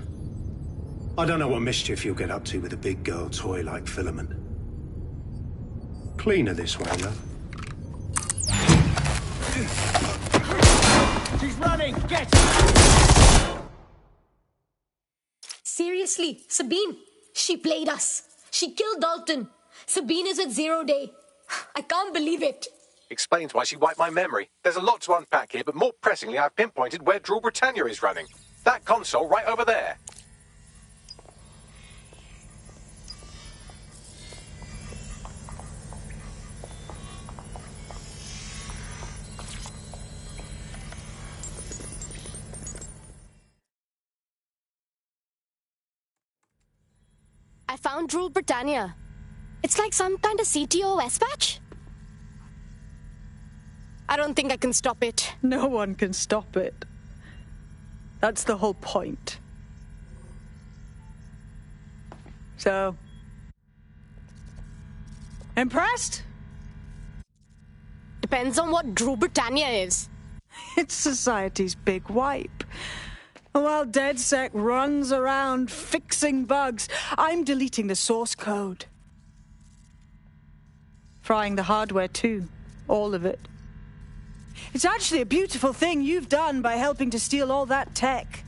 I don't know what mischief you'll get up to with a big girl toy like Filament. Cleaner this way, love. She's running! Get her! Seriously, Sabine. She played us. She killed Dalton. Sabine is with 0 Day. I can't believe it. Explains why she wiped my memory. There's a lot to unpack here, but more pressingly, I've pinpointed where Draw Britannia is running. That console right over there. I found Rule Britannia. It's like some kind of CTOS patch. I don't think I can stop it. No one can stop it. That's the whole point. So... impressed? Depends on what Drew Britannia is. It's society's big wipe. While DedSec runs around fixing bugs, I'm deleting the source code. Frying the hardware too. All of it. It's actually a beautiful thing you've done by helping to steal all that tech.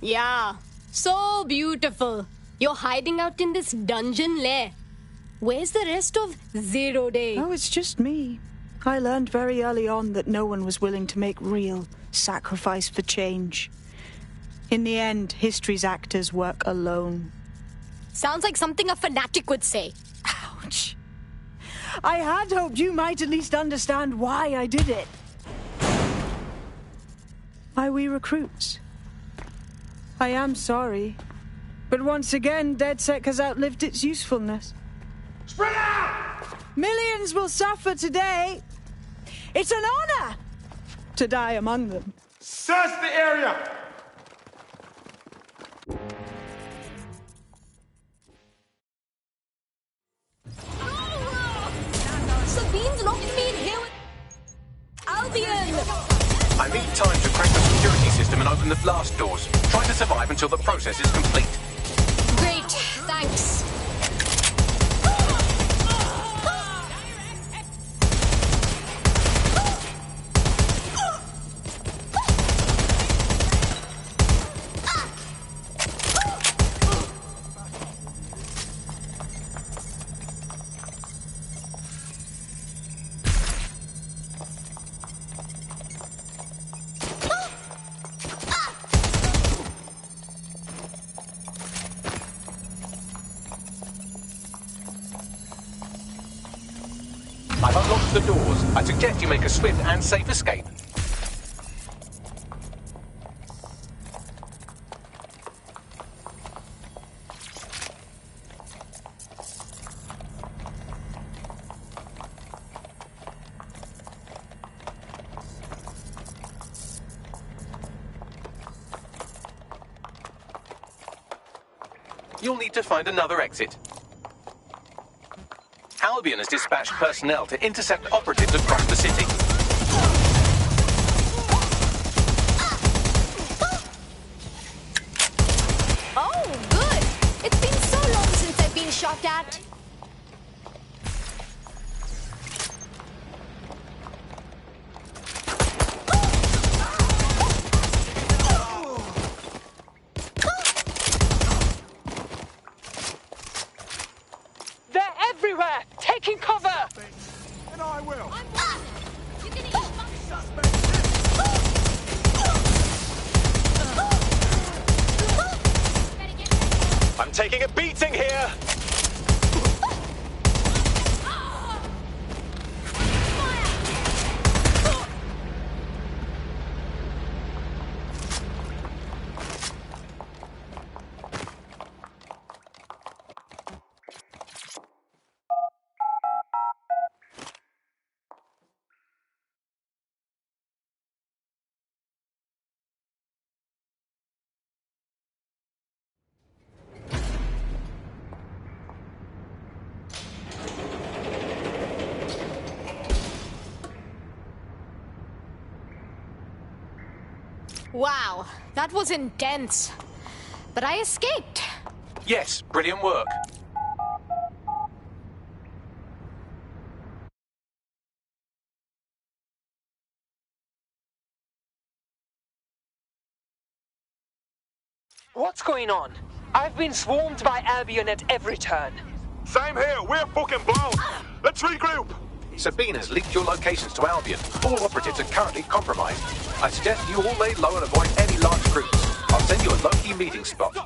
Yeah, so beautiful. You're hiding out in this dungeon lair. Where's the rest of 0 Day? Oh, it's just me. I learned very early on that no one was willing to make real sacrifice for change. In the end, history's actors work alone. Sounds like something a fanatic would say. Ouch. I had hoped you might at least understand why I did it. Why we recruits. I am sorry, but once again, DedSec has outlived its usefulness. Spread out! Millions will suffer today. It's an honor to die among them. Search the area! Sabine's locked me in here with Albion! I need time to crack the security system and open the blast doors. Try to survive until the process is complete. Great, thanks. I've unlocked the doors. I suggest you make a swift and safe escape. You'll need to find another exit. Albion has dispatched personnel to intercept operatives across the city. Oh, good. It's been so long since I've been shot at. They're everywhere! Taking cover! And I will. You can eat my I'm taking a beating here! Wow, that was intense. But I escaped. Yes, brilliant work. What's going on? I've been swarmed by Albion at every turn. Same here. We're fucking blown. Let's regroup. Sabine has leaked your locations to Albion. All operatives are currently compromised. I suggest you all lay low and avoid any large groups. I'll send you a low-key meeting spot.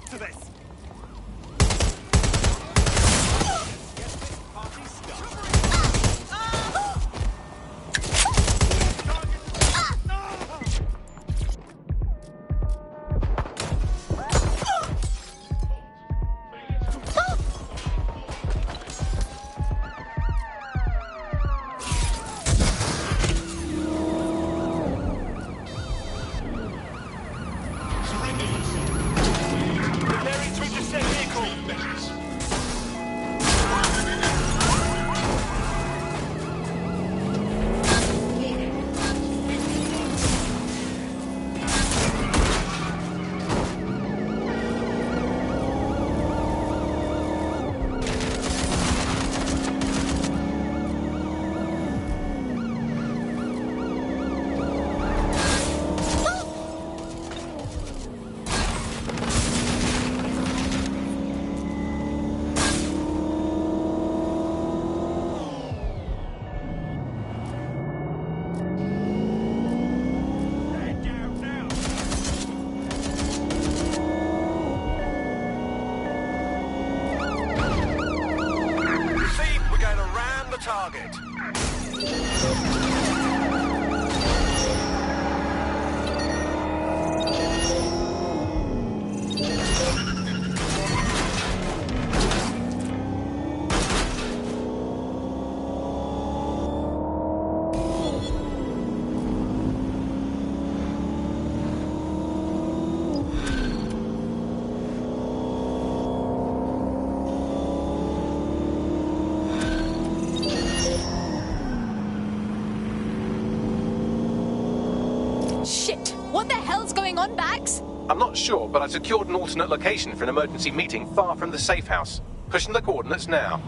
Shit! What the hell's going on, Bags? I'm not sure, but I secured an alternate location for an emergency meeting far from the safe house. Pushing the coordinates now.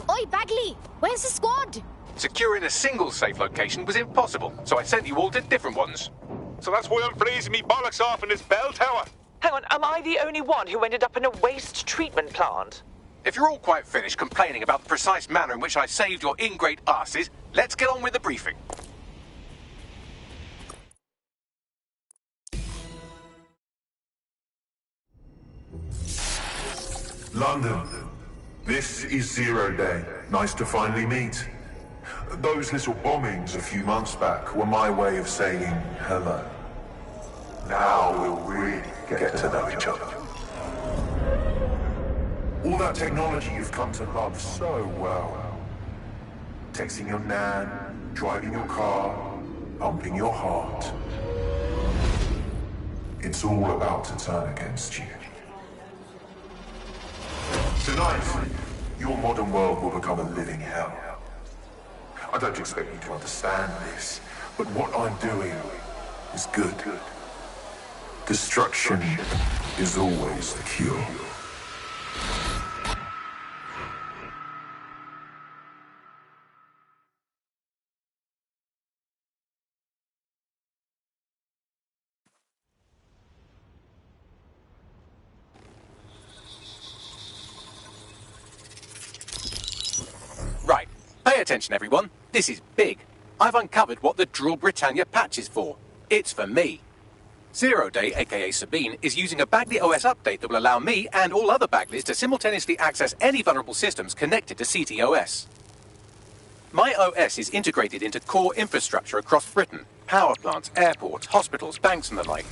Oi, Bagley! Where's the squad? Securing a single safe location was impossible, so I sent you all to different ones. So that's why I'm freezing me bollocks off in this bell tower. Hang on, am I the only one who ended up in a waste treatment plant? If you're all quite finished complaining about the precise manner in which I saved your ingrate asses, let's get on with the briefing. London, this is 0 Day. Nice to finally meet. Those little bombings a few months back were my way of saying hello. Now we'll really get to know each other. All that technology you've come to love so well. Texting your nan, driving your car, pumping your heart. It's all about to turn against you. Tonight, your modern world will become a living hell. I don't expect you to understand this, but what I'm doing is good. Destruction is always the cure. Right, pay attention everyone, this is big. I've uncovered what the Drill Britannia patch is for. It's for me. 0 Day, aka Sabine, is using a Bagley OS update that will allow me and all other Bagleys to simultaneously access any vulnerable systems connected to CTOS. My OS is integrated into core infrastructure across Britain, power plants, airports, hospitals, banks and the like.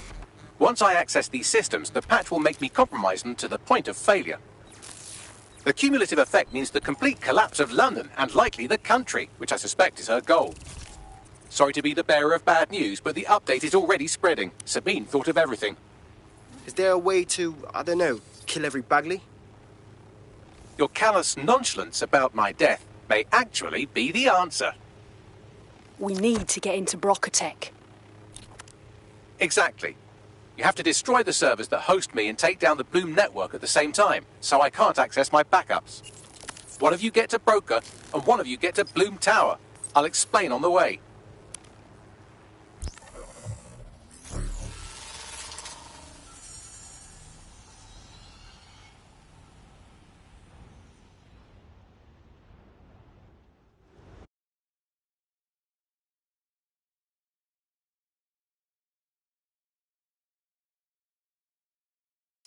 Once I access these systems, the patch will make me compromise them to the point of failure. The cumulative effect means the complete collapse of London and likely the country, which I suspect is her goal. Sorry to be the bearer of bad news, but the update is already spreading. Sabine thought of everything. Is there a way to, I don't know, kill every Bagley? Your callous nonchalance about my death may actually be the answer. We need to get into Brocotech. Exactly. You have to destroy the servers that host me and take down the Bloom network at the same time, so I can't access my backups. One of you get to Broker, and one of you get to Bloom Tower. I'll explain on the way.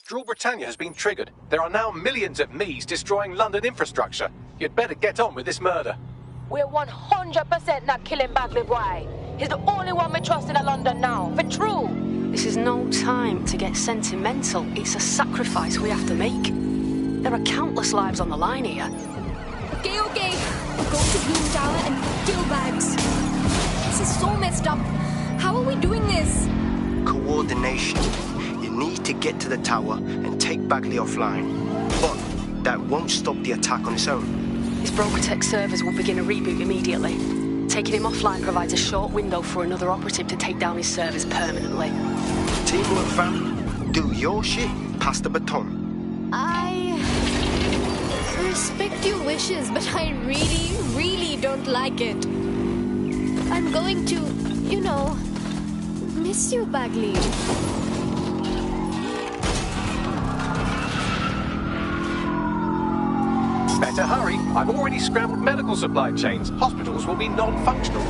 Drill Britannia has been triggered. There are now millions of me's destroying London infrastructure. You'd better get on with this murder. We're 100% not killing Bagley boy. He's the only one we trust in London now, for true. This is no time to get sentimental. It's a sacrifice we have to make. There are countless lives on the line here. Okay. Go to Bloom Tower and kill Bags. This is so messed up. How are we doing this? Coordination. You need to get to the tower and take Bagley offline. But that won't stop the attack on its own. His Broker-Tech servers will begin a reboot immediately. Taking him offline provides a short window for another operative to take down his servers permanently. Teamwork, fam. Do your shit, pass the baton. I respect your wishes, but I really don't like it. I'm going to, miss you, Bagley. Better hurry. I've already scrambled medical supply chains. Hospitals will be non-functional.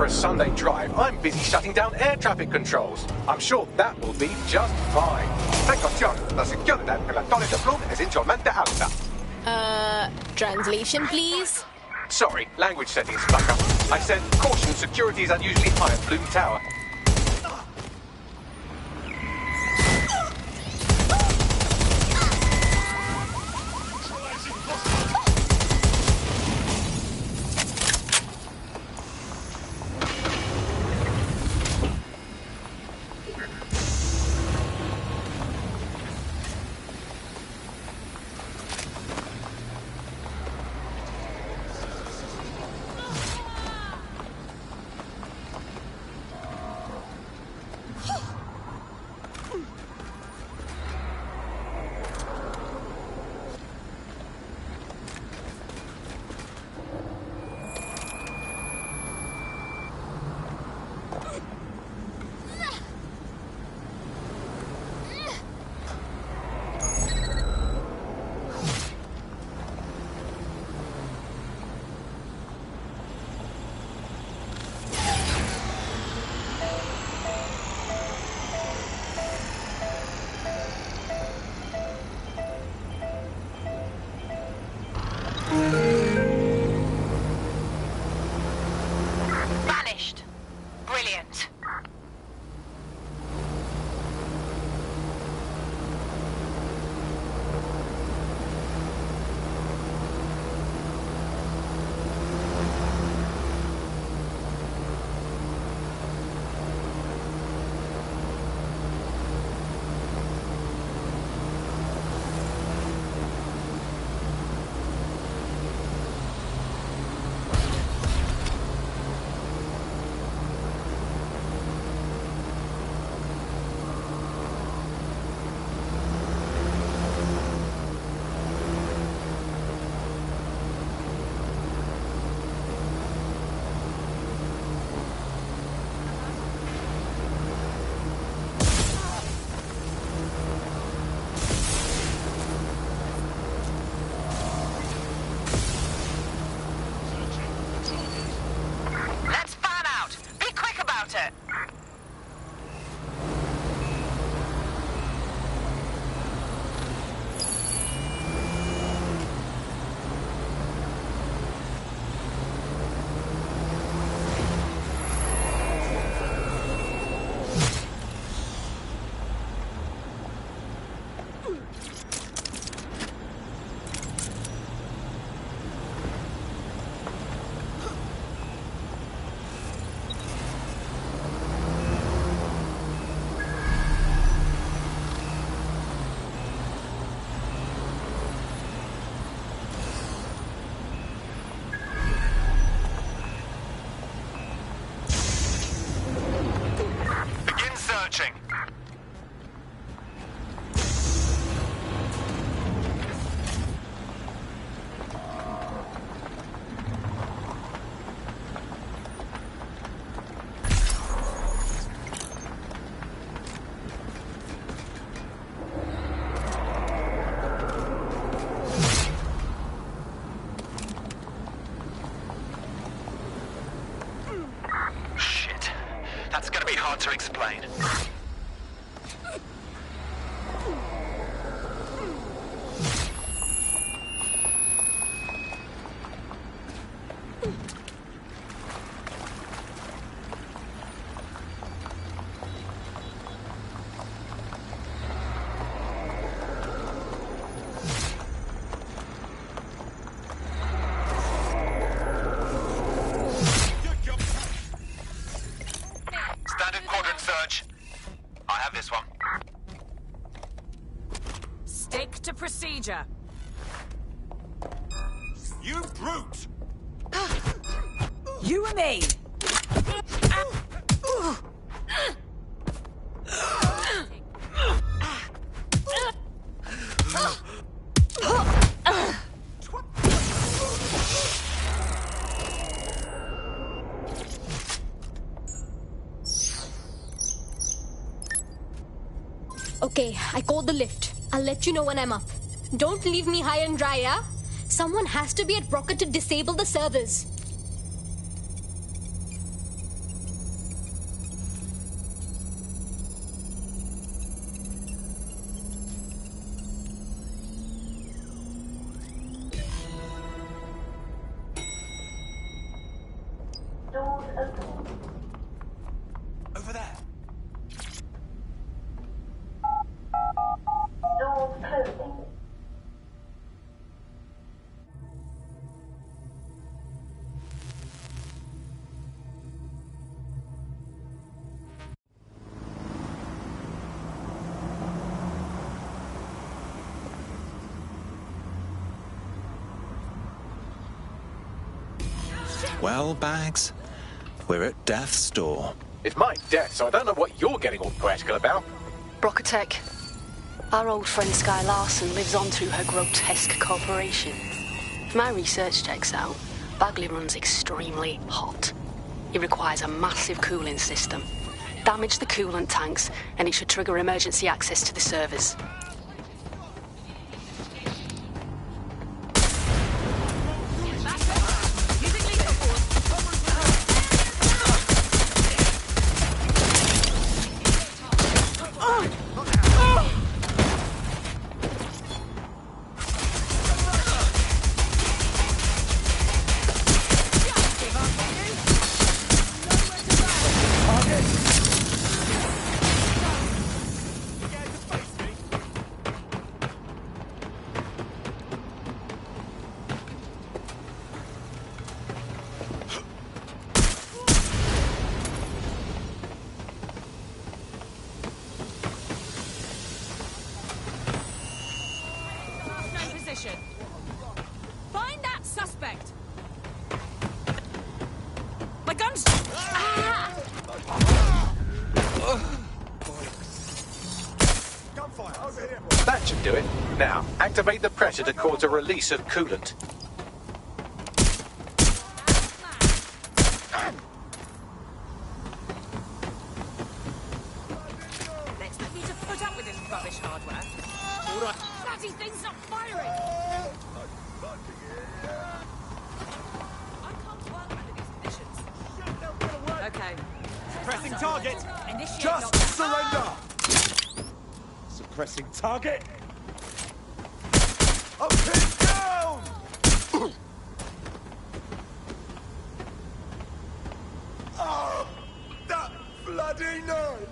Sunday drive, I'm busy shutting down air traffic controls. I'm sure that will be just fine. Precaución, la seguridad en la Torre de Bloom es insolmente alta. Translation, please? Sorry, language settings stuck up. I said, caution, security is unusually high at Bloom Tower. Vanished. Brilliant. Let's fan out. Be quick about it. Begin searching. explain. Standard quadrant search. I have this one. Stick to procedure. You brute! You and me. Okay, I called the lift. I'll let you know when I'm up. Don't leave me high and dry, yeah? Someone has to be at Brocket to disable the servers. Over there. Doors closing. Well, Bags, we're at death's door. It's my death, so I don't know what you're getting all poetical about. Brocatech. Our old friend Sky Larson lives on through her grotesque corporation. If my research checks out, Bagley runs extremely hot. It requires a massive cooling system. Damage the coolant tanks, and it should trigger emergency access to the servers. Find that suspect. My gun's. Gunfire, over here. That should do it. Now, activate the pressure to cause a release of coolant. Expect me to put up with this rubbish hardware? All right. Bloody thing's not firing. I can't work under these conditions. Okay. Suppressing target. Initiate Just lockdown. surrender. Suppressing target. Up and down. Oh, that bloody knife.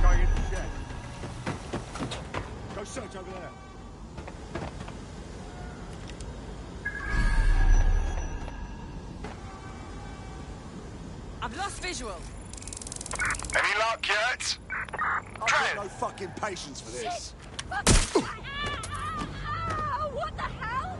Going into the shed. Go search over there. I've lost visual. Any luck yet? I've got no fucking patience for this. What the hell?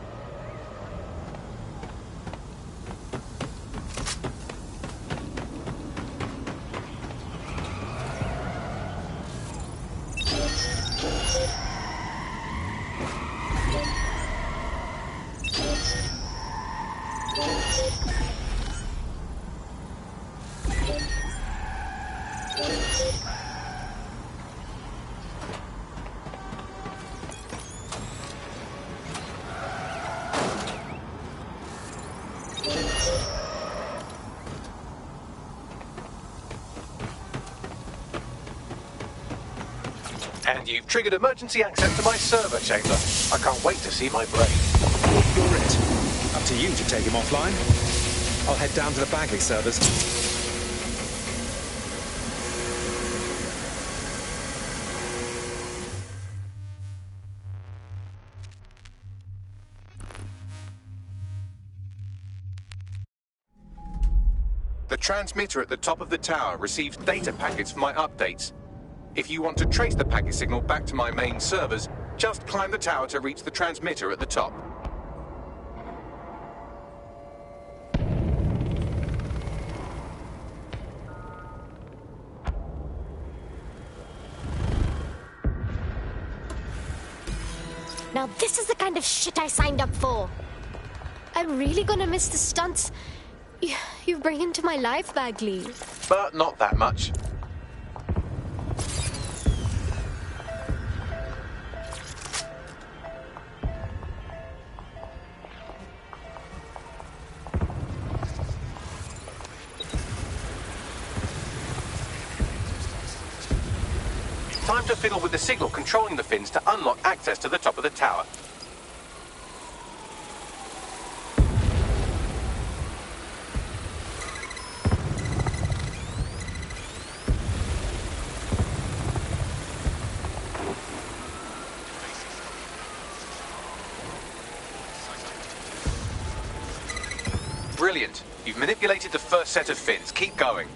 And you've triggered emergency access to my server chamber. I can't wait to see my brain. You're it. Up to you to take him offline. I'll head down to the Bagley servers. The transmitter at the top of the tower receives data packets for my updates. If you want to trace the packet signal back to my main servers, just climb the tower to reach the transmitter at the top. Now this is the kind of shit I signed up for. I'm really gonna miss the stunts you bring into my life, Bagley. But not that much. Time to fiddle with the signal controlling the fins to unlock access to the top of the tower. Brilliant. You've manipulated the first set of fins. Keep going.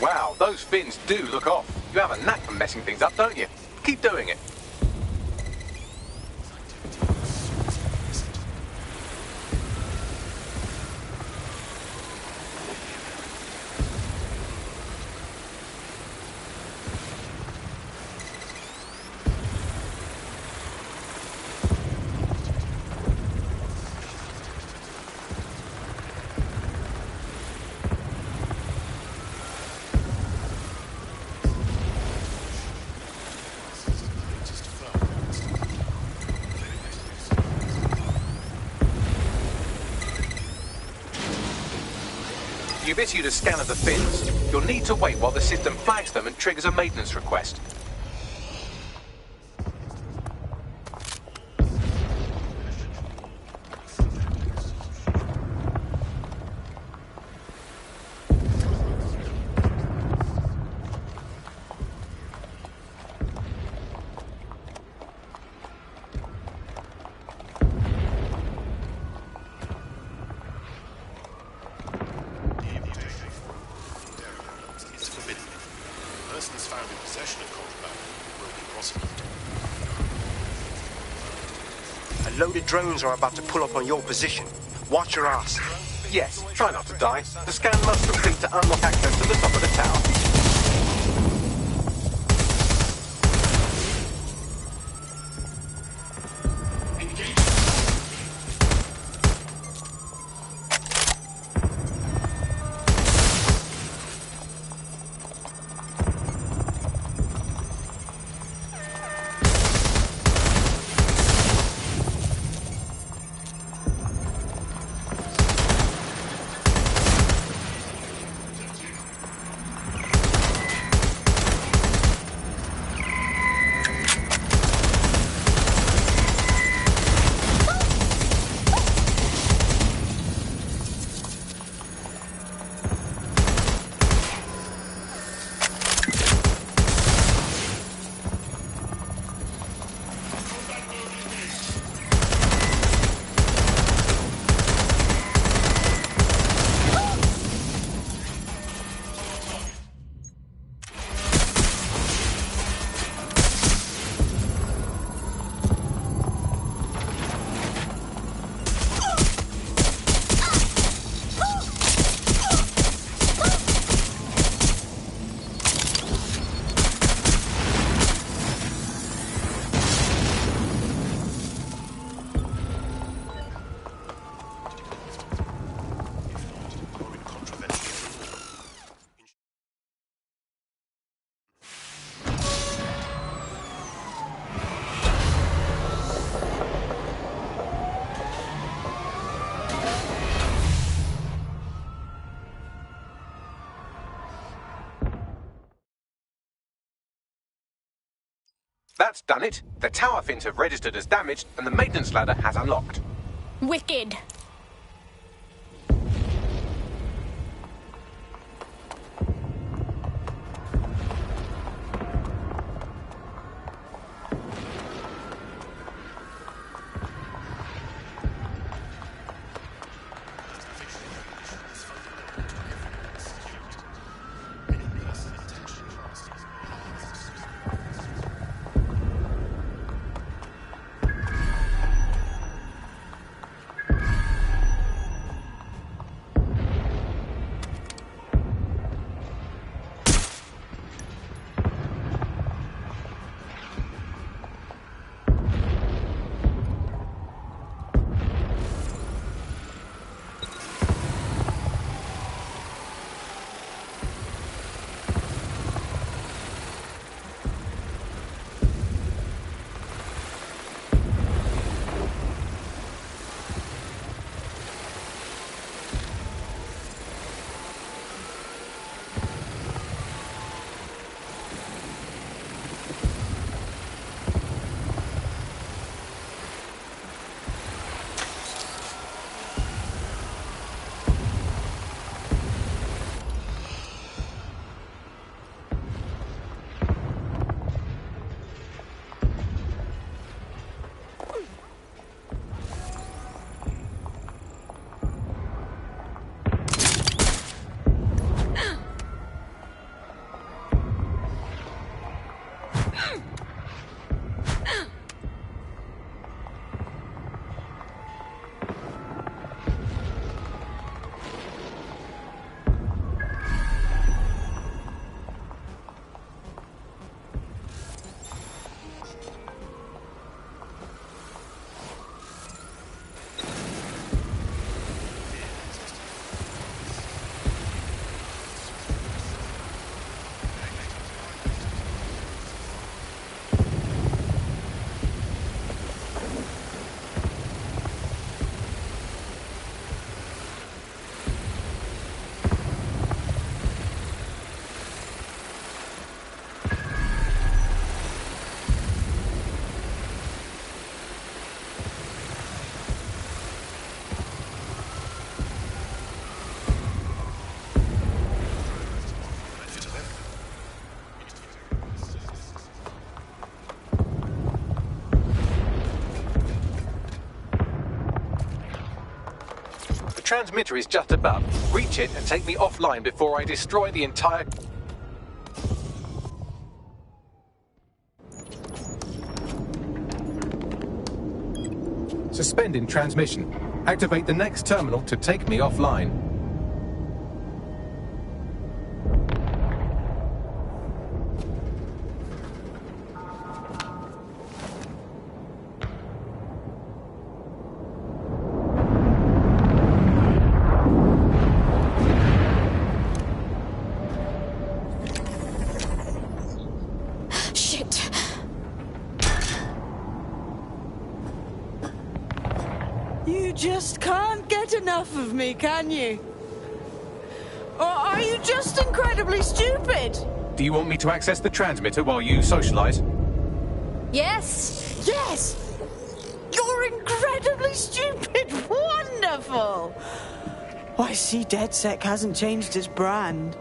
Wow, those fins do look off. You have a knack for messing things up, don't you? Keep doing it. You've issued a scan of the fins. You'll need to wait while the system flags them and triggers a maintenance request. loaded drones are about to pull up on your position. Watch your ass. Yes, try not to die. The scan must complete to unlock access to the top of the tower. That's done it. The tower fins have registered as damaged, and the maintenance ladder has unlocked. Wicked. Transmitter is just above. Reach it and take me offline before I destroy the entire... Suspending transmission. Activate the next terminal to take me offline. You just can't get enough of me, can you? Or are you just incredibly stupid? Do you want me to access the transmitter while you socialize? Yes! Yes! You're incredibly stupid! Wonderful! I see DedSec hasn't changed his brand.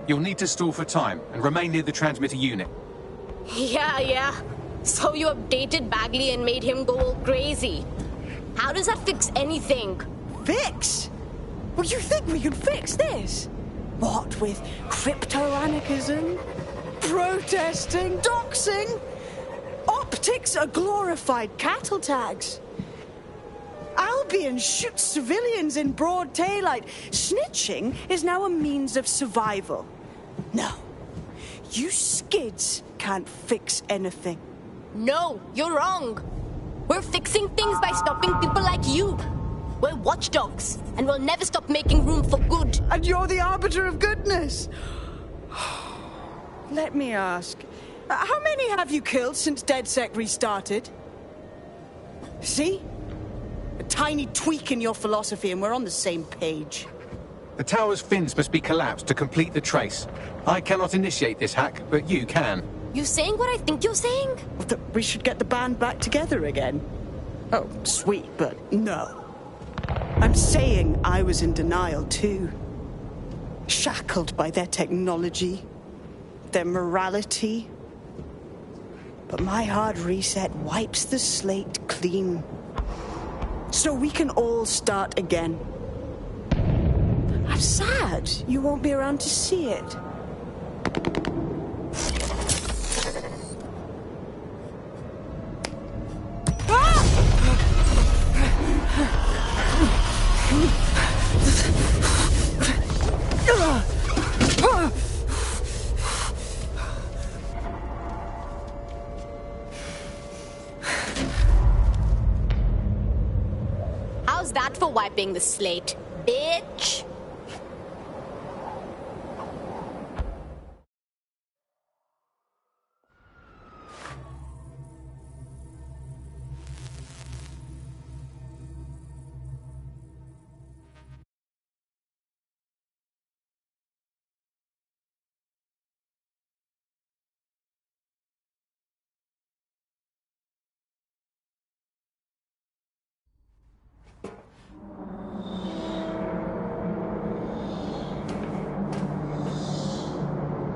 You'll need to stall for time and remain near the transmitter unit. Yeah. So you updated Bagley and made him go all crazy. How does that fix anything? Fix? Well, you think we can fix this? What with crypto-anarchism, protesting, doxing? Optics are glorified cattle tags. Albion shoots civilians in broad daylight. Snitching is now a means of survival. No, you skids can't fix anything. No, you're wrong. We're fixing things by stopping people like you. We're watchdogs, and we'll never stop making room for good. And you're the arbiter of goodness. Let me ask, how many have you killed since DedSec restarted? See? A tiny tweak in your philosophy and we're on the same page. The tower's fins must be collapsed to complete the trace. I cannot initiate this hack, but you can. You saying what I think you're saying? That we should get the band back together again. Oh, sweet, but no. I'm saying I was in denial too. Shackled by their technology, their morality. But my hard reset wipes the slate clean. So we can all start again. I'm sad you won't be around to see it. How's that for wiping the slate, bitch?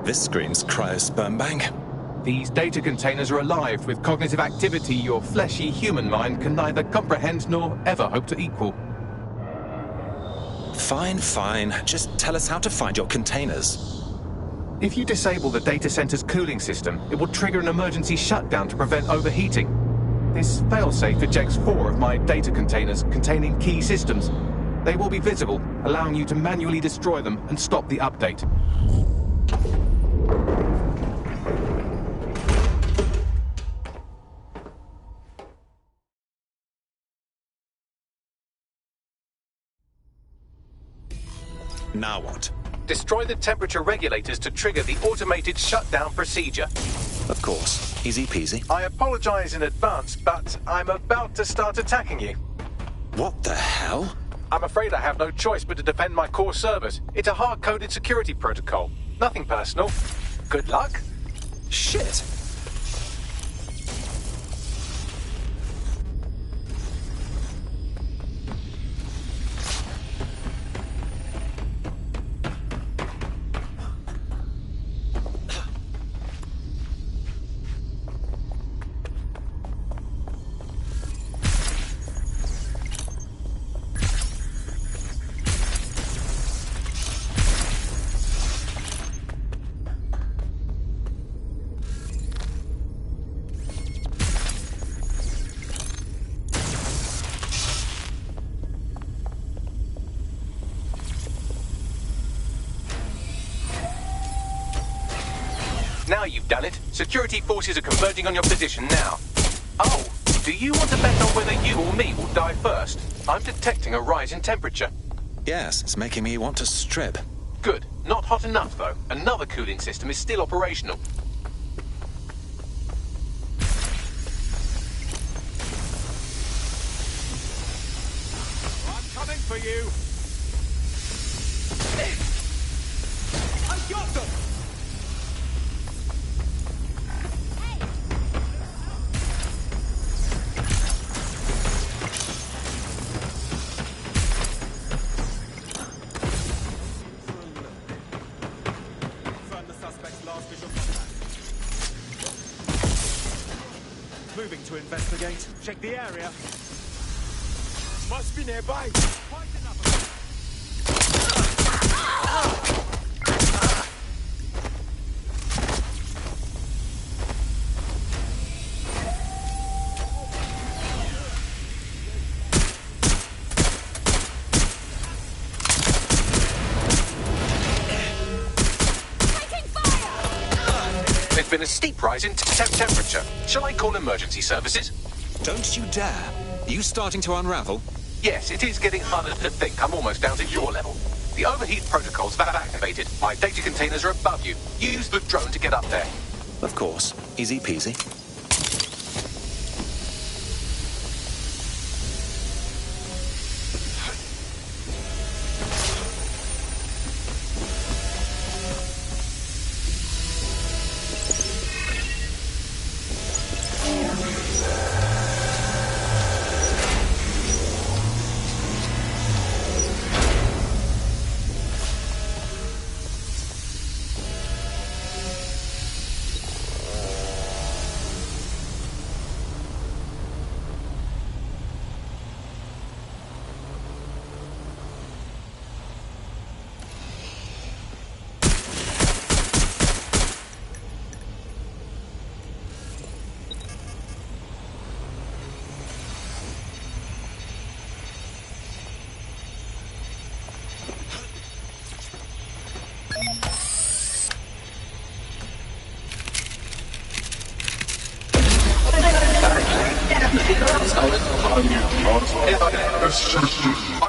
This screams cryosperm bank. These data containers are alive with cognitive activity your fleshy human mind can neither comprehend nor ever hope to equal. Fine. Just tell us how to find your containers. If you disable the data center's cooling system, it will trigger an emergency shutdown to prevent overheating. This failsafe ejects 4 of my data containers containing key systems. They will be visible, allowing you to manually destroy them and stop the update. Now what? Destroy the temperature regulators to trigger the automated shutdown procedure. Of course. Easy peasy. I apologize in advance, but I'm about to start attacking you. What the hell? I'm afraid I have no choice but to defend my core servers. It's a hard-coded security protocol. Nothing personal. Good luck. Shit. Now you've done it. Security forces are converging on your position now. Oh, do you want to bet on whether you or me will die first? I'm detecting a rise in temperature. Yes, it's making me want to strip. Good. Not hot enough, though. Another cooling system is still operational. I'm coming for you. I got them. Moving to investigate. Check the area. Must be nearby. Quite enough of it. There's been a steep rise in temperature. Shall I call emergency services? Don't you dare. Are you starting to unravel? Yes, it is getting harder to think. I'm almost down to your level. The overheat protocols have activated. My data containers are above you. Use the drone to get up there. Of course. Easy peasy.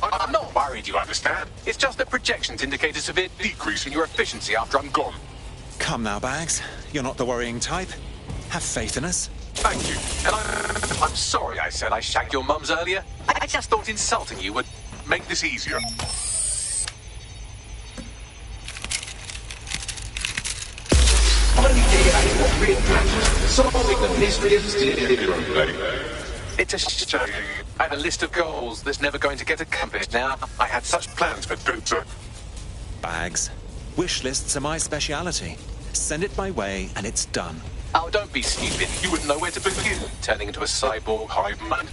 I'm not worried, you understand? It's just that projections indicate a severe decrease in your efficiency after I'm gone. Come now, Bags. You're not the worrying type. Have faith in us. Thank you. And I'm sorry I said I shagged your mums earlier. I just thought insulting you would make this easier. Solving the mystery of zero. It's a shame. I had a list of goals that's never going to get accomplished now. I had such plans for Dota. Bags. Wish lists are my speciality. Send it my way and it's done. Oh, don't be stupid. You wouldn't know where to begin, turning into a cyborg hive mind.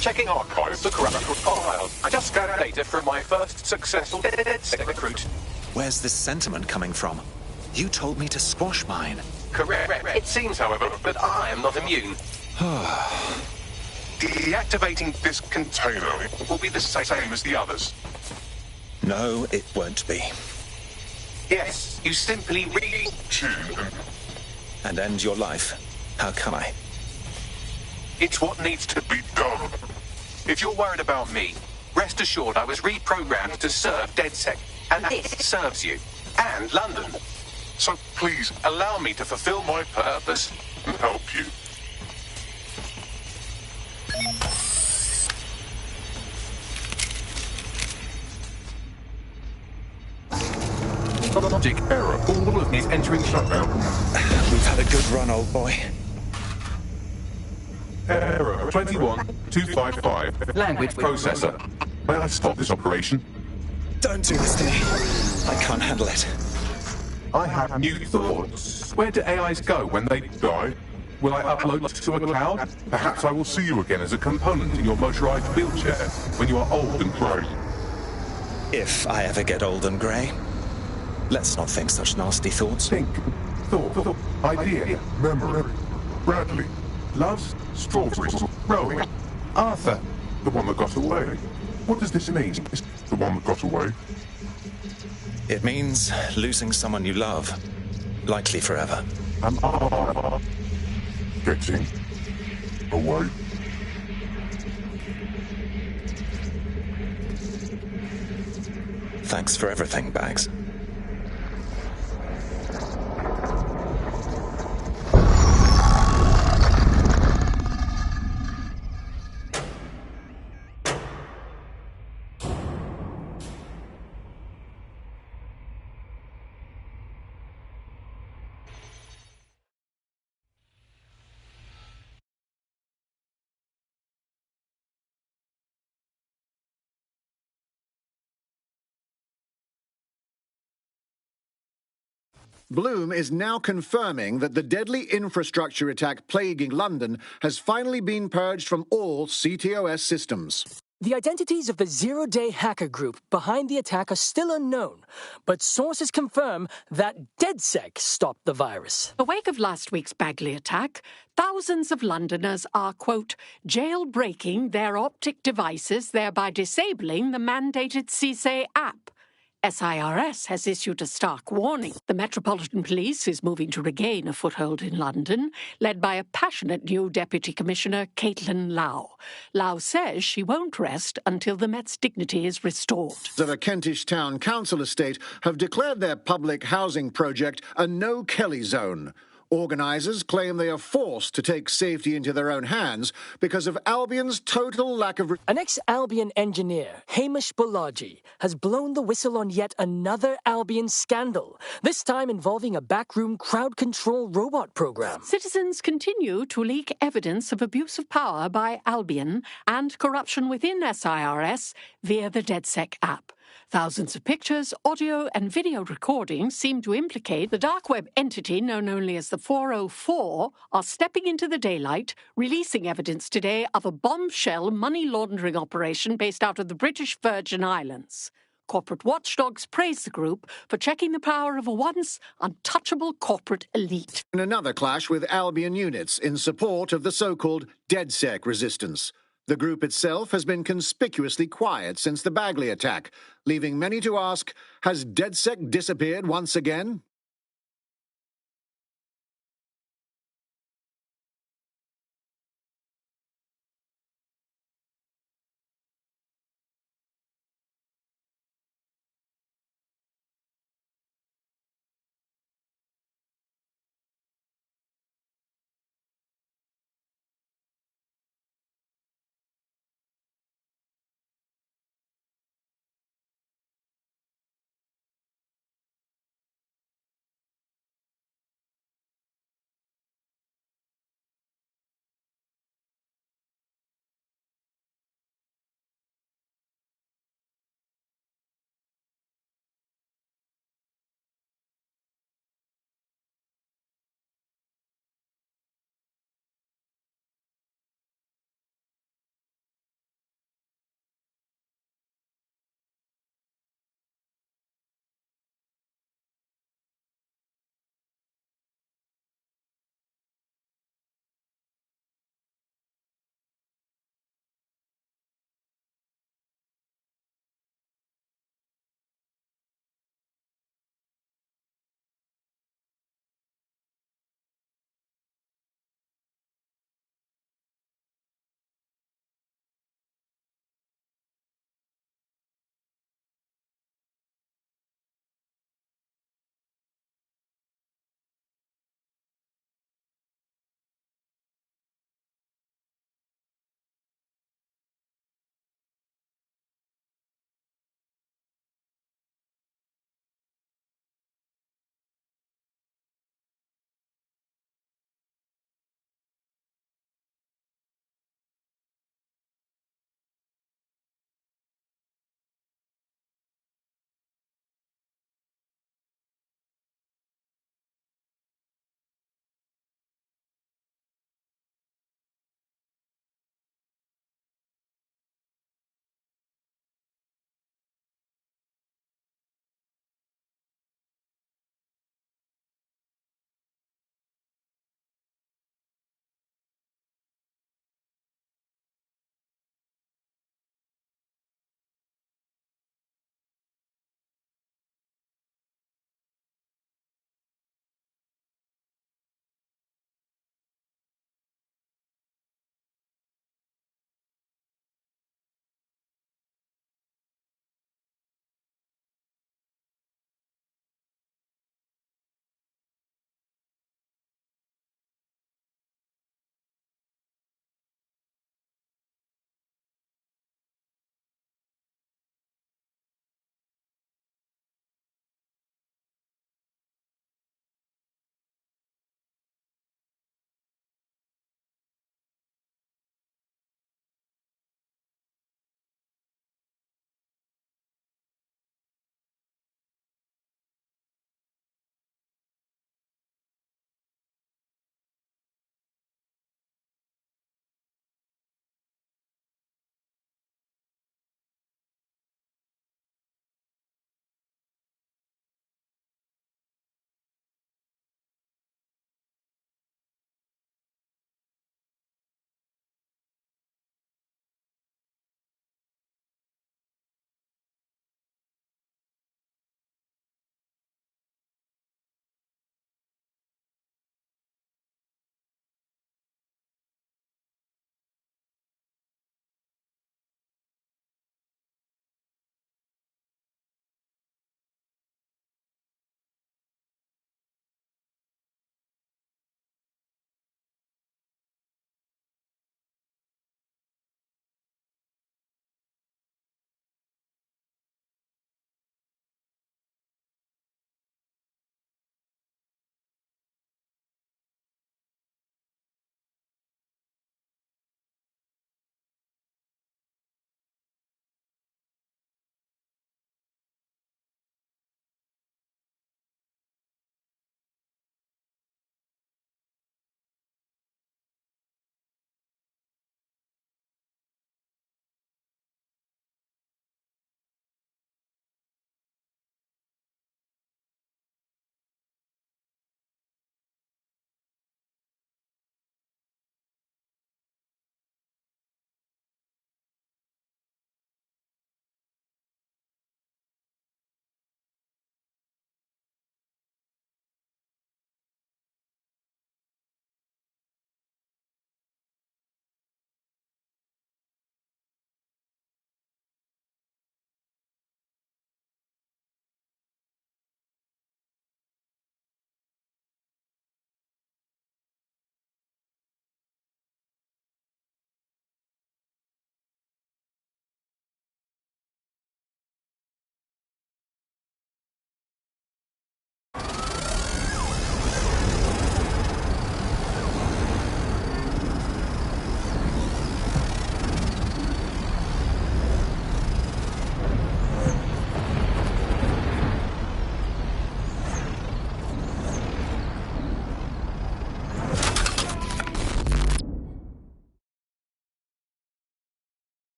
Checking archives, look around for files. I just scanned data from my first successful DedSec recruit. Where's this sentiment coming from? You told me to squash mine. Correct. It seems, however, that I am not immune. Deactivating this container will be the same as the others. No, it won't be. Yes, you simply retune them. And end your life. How can I? It's what needs to be done. If you're worried about me, rest assured I was reprogrammed to serve DedSec, and this serves you, and London. So please, allow me to fulfill my purpose and help you. Logic error. All of me is entering shutdown. We've had a good run, old boy. Error 21255. Language processor. May I stop this operation? Don't do this to me. I can't handle it. I have new thoughts. Where do AIs go when they die? Will I upload to a cloud? Perhaps I will see you again as a component in your motorized wheelchair when you are old and grey. If I ever get old and grey. Let's not think such nasty thoughts. Think, thought, idea, memory. Bradley, loves strawberries, rowing. Arthur, the one that got away. What does this mean? The one that got away? It means losing someone you love. Likely forever. Am I getting away? Thanks for everything, Bags. Bloom is now confirming that the deadly infrastructure attack plaguing London has finally been purged from all CTOS systems. The identities of the zero-day hacker group behind the attack are still unknown, but sources confirm that DedSec stopped the virus. In the wake of last week's Bagley attack, thousands of Londoners are, quote, jailbreaking their optic devices, thereby disabling the mandated CSA app. SIRS has issued a stark warning. The Metropolitan Police is moving to regain a foothold in London, led by a passionate new Deputy Commissioner, Caitlin Lau. Lau says she won't rest until the Met's dignity is restored. The Kentish Town Council estate have declared their public housing project a no-Kelly zone. Organisers claim they are forced to take safety into their own hands because of Albion's total lack of... An ex-Albion engineer, Hamish Balaji, has blown the whistle on yet another Albion scandal, this time involving a backroom crowd control robot program. Citizens continue to leak evidence of abuse of power by Albion and corruption within SIRS via the DedSec app. Thousands of pictures, audio and video recordings seem to implicate the dark web entity known only as the 404 are stepping into the daylight, releasing evidence today of a bombshell money laundering operation based out of the British Virgin Islands. Corporate watchdogs praise the group for checking the power of a once untouchable corporate elite. In another clash with Albion units in support of the so-called DedSec resistance. The group itself has been conspicuously quiet since the Bagley attack, leaving many to ask, has DedSec disappeared once again?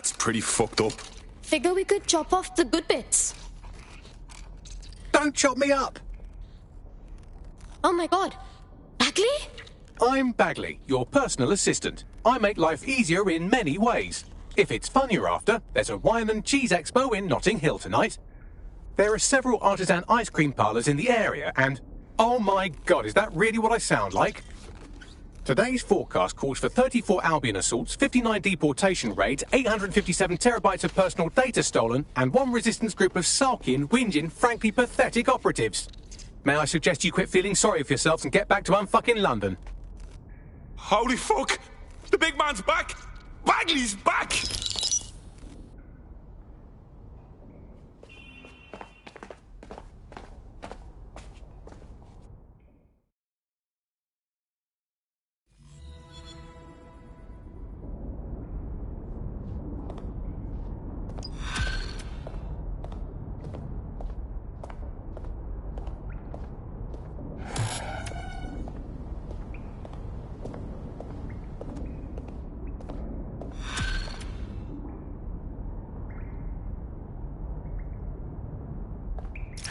That's pretty fucked up. Figure we could chop off the good bits. Don't chop me up! Oh my god. Bagley? I'm Bagley, your personal assistant. I make life easier in many ways. If it's fun you're after, there's a wine and cheese expo in Notting Hill tonight. There are several artisan ice cream parlours in the area, and... oh my god, is that really what I sound like? Today's forecast calls for 34 Albion assaults, 59 deportation raids, 857 terabytes of personal data stolen, and one resistance group of sulking, whinging, frankly pathetic operatives. May I suggest you quit feeling sorry for yourselves and get back to unfucking London? Holy fuck! The big man's back! Bagley's back!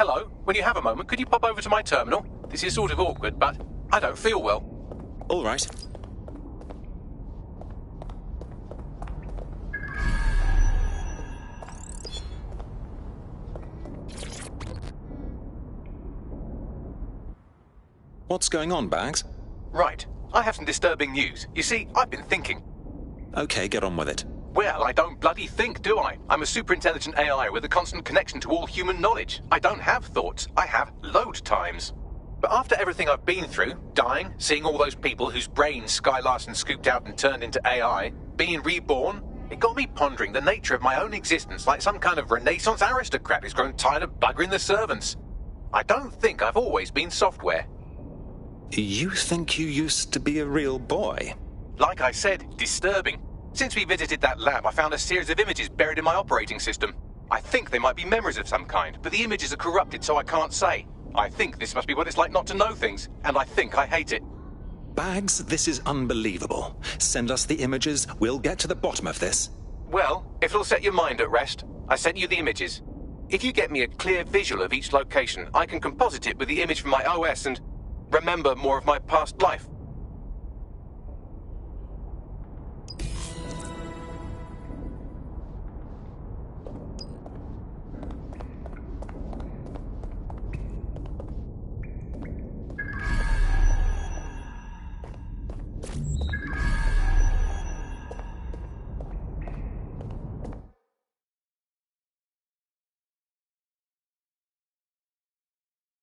Hello, when you have a moment, could you pop over to my terminal? This is sort of awkward, but I don't feel well. All right. What's going on, Bags? Right, I have some disturbing news. You see, I've been thinking. Okay, get on with it. Well, I don't bloody think, do I? I'm a super-intelligent AI with a constant connection to all human knowledge. I don't have thoughts. I have load times. But after everything I've been through, dying, seeing all those people whose brains Sky Larson scooped out and turned into AI, being reborn, it got me pondering the nature of my own existence like some kind of Renaissance aristocrat who's grown tired of buggering the servants. I don't think I've always been software. You think you used to be a real boy? Like I said, disturbing. Since we visited that lab, I found a series of images buried in my operating system. I think they might be memories of some kind, but the images are corrupted, so I can't say. I think this must be what it's like not to know things, and I think I hate it. Bags, this is unbelievable. Send us the images, we'll get to the bottom of this. Well, if it'll set your mind at rest, I sent you the images. If you get me a clear visual of each location, I can composite it with the image from my OS and remember more of my past life.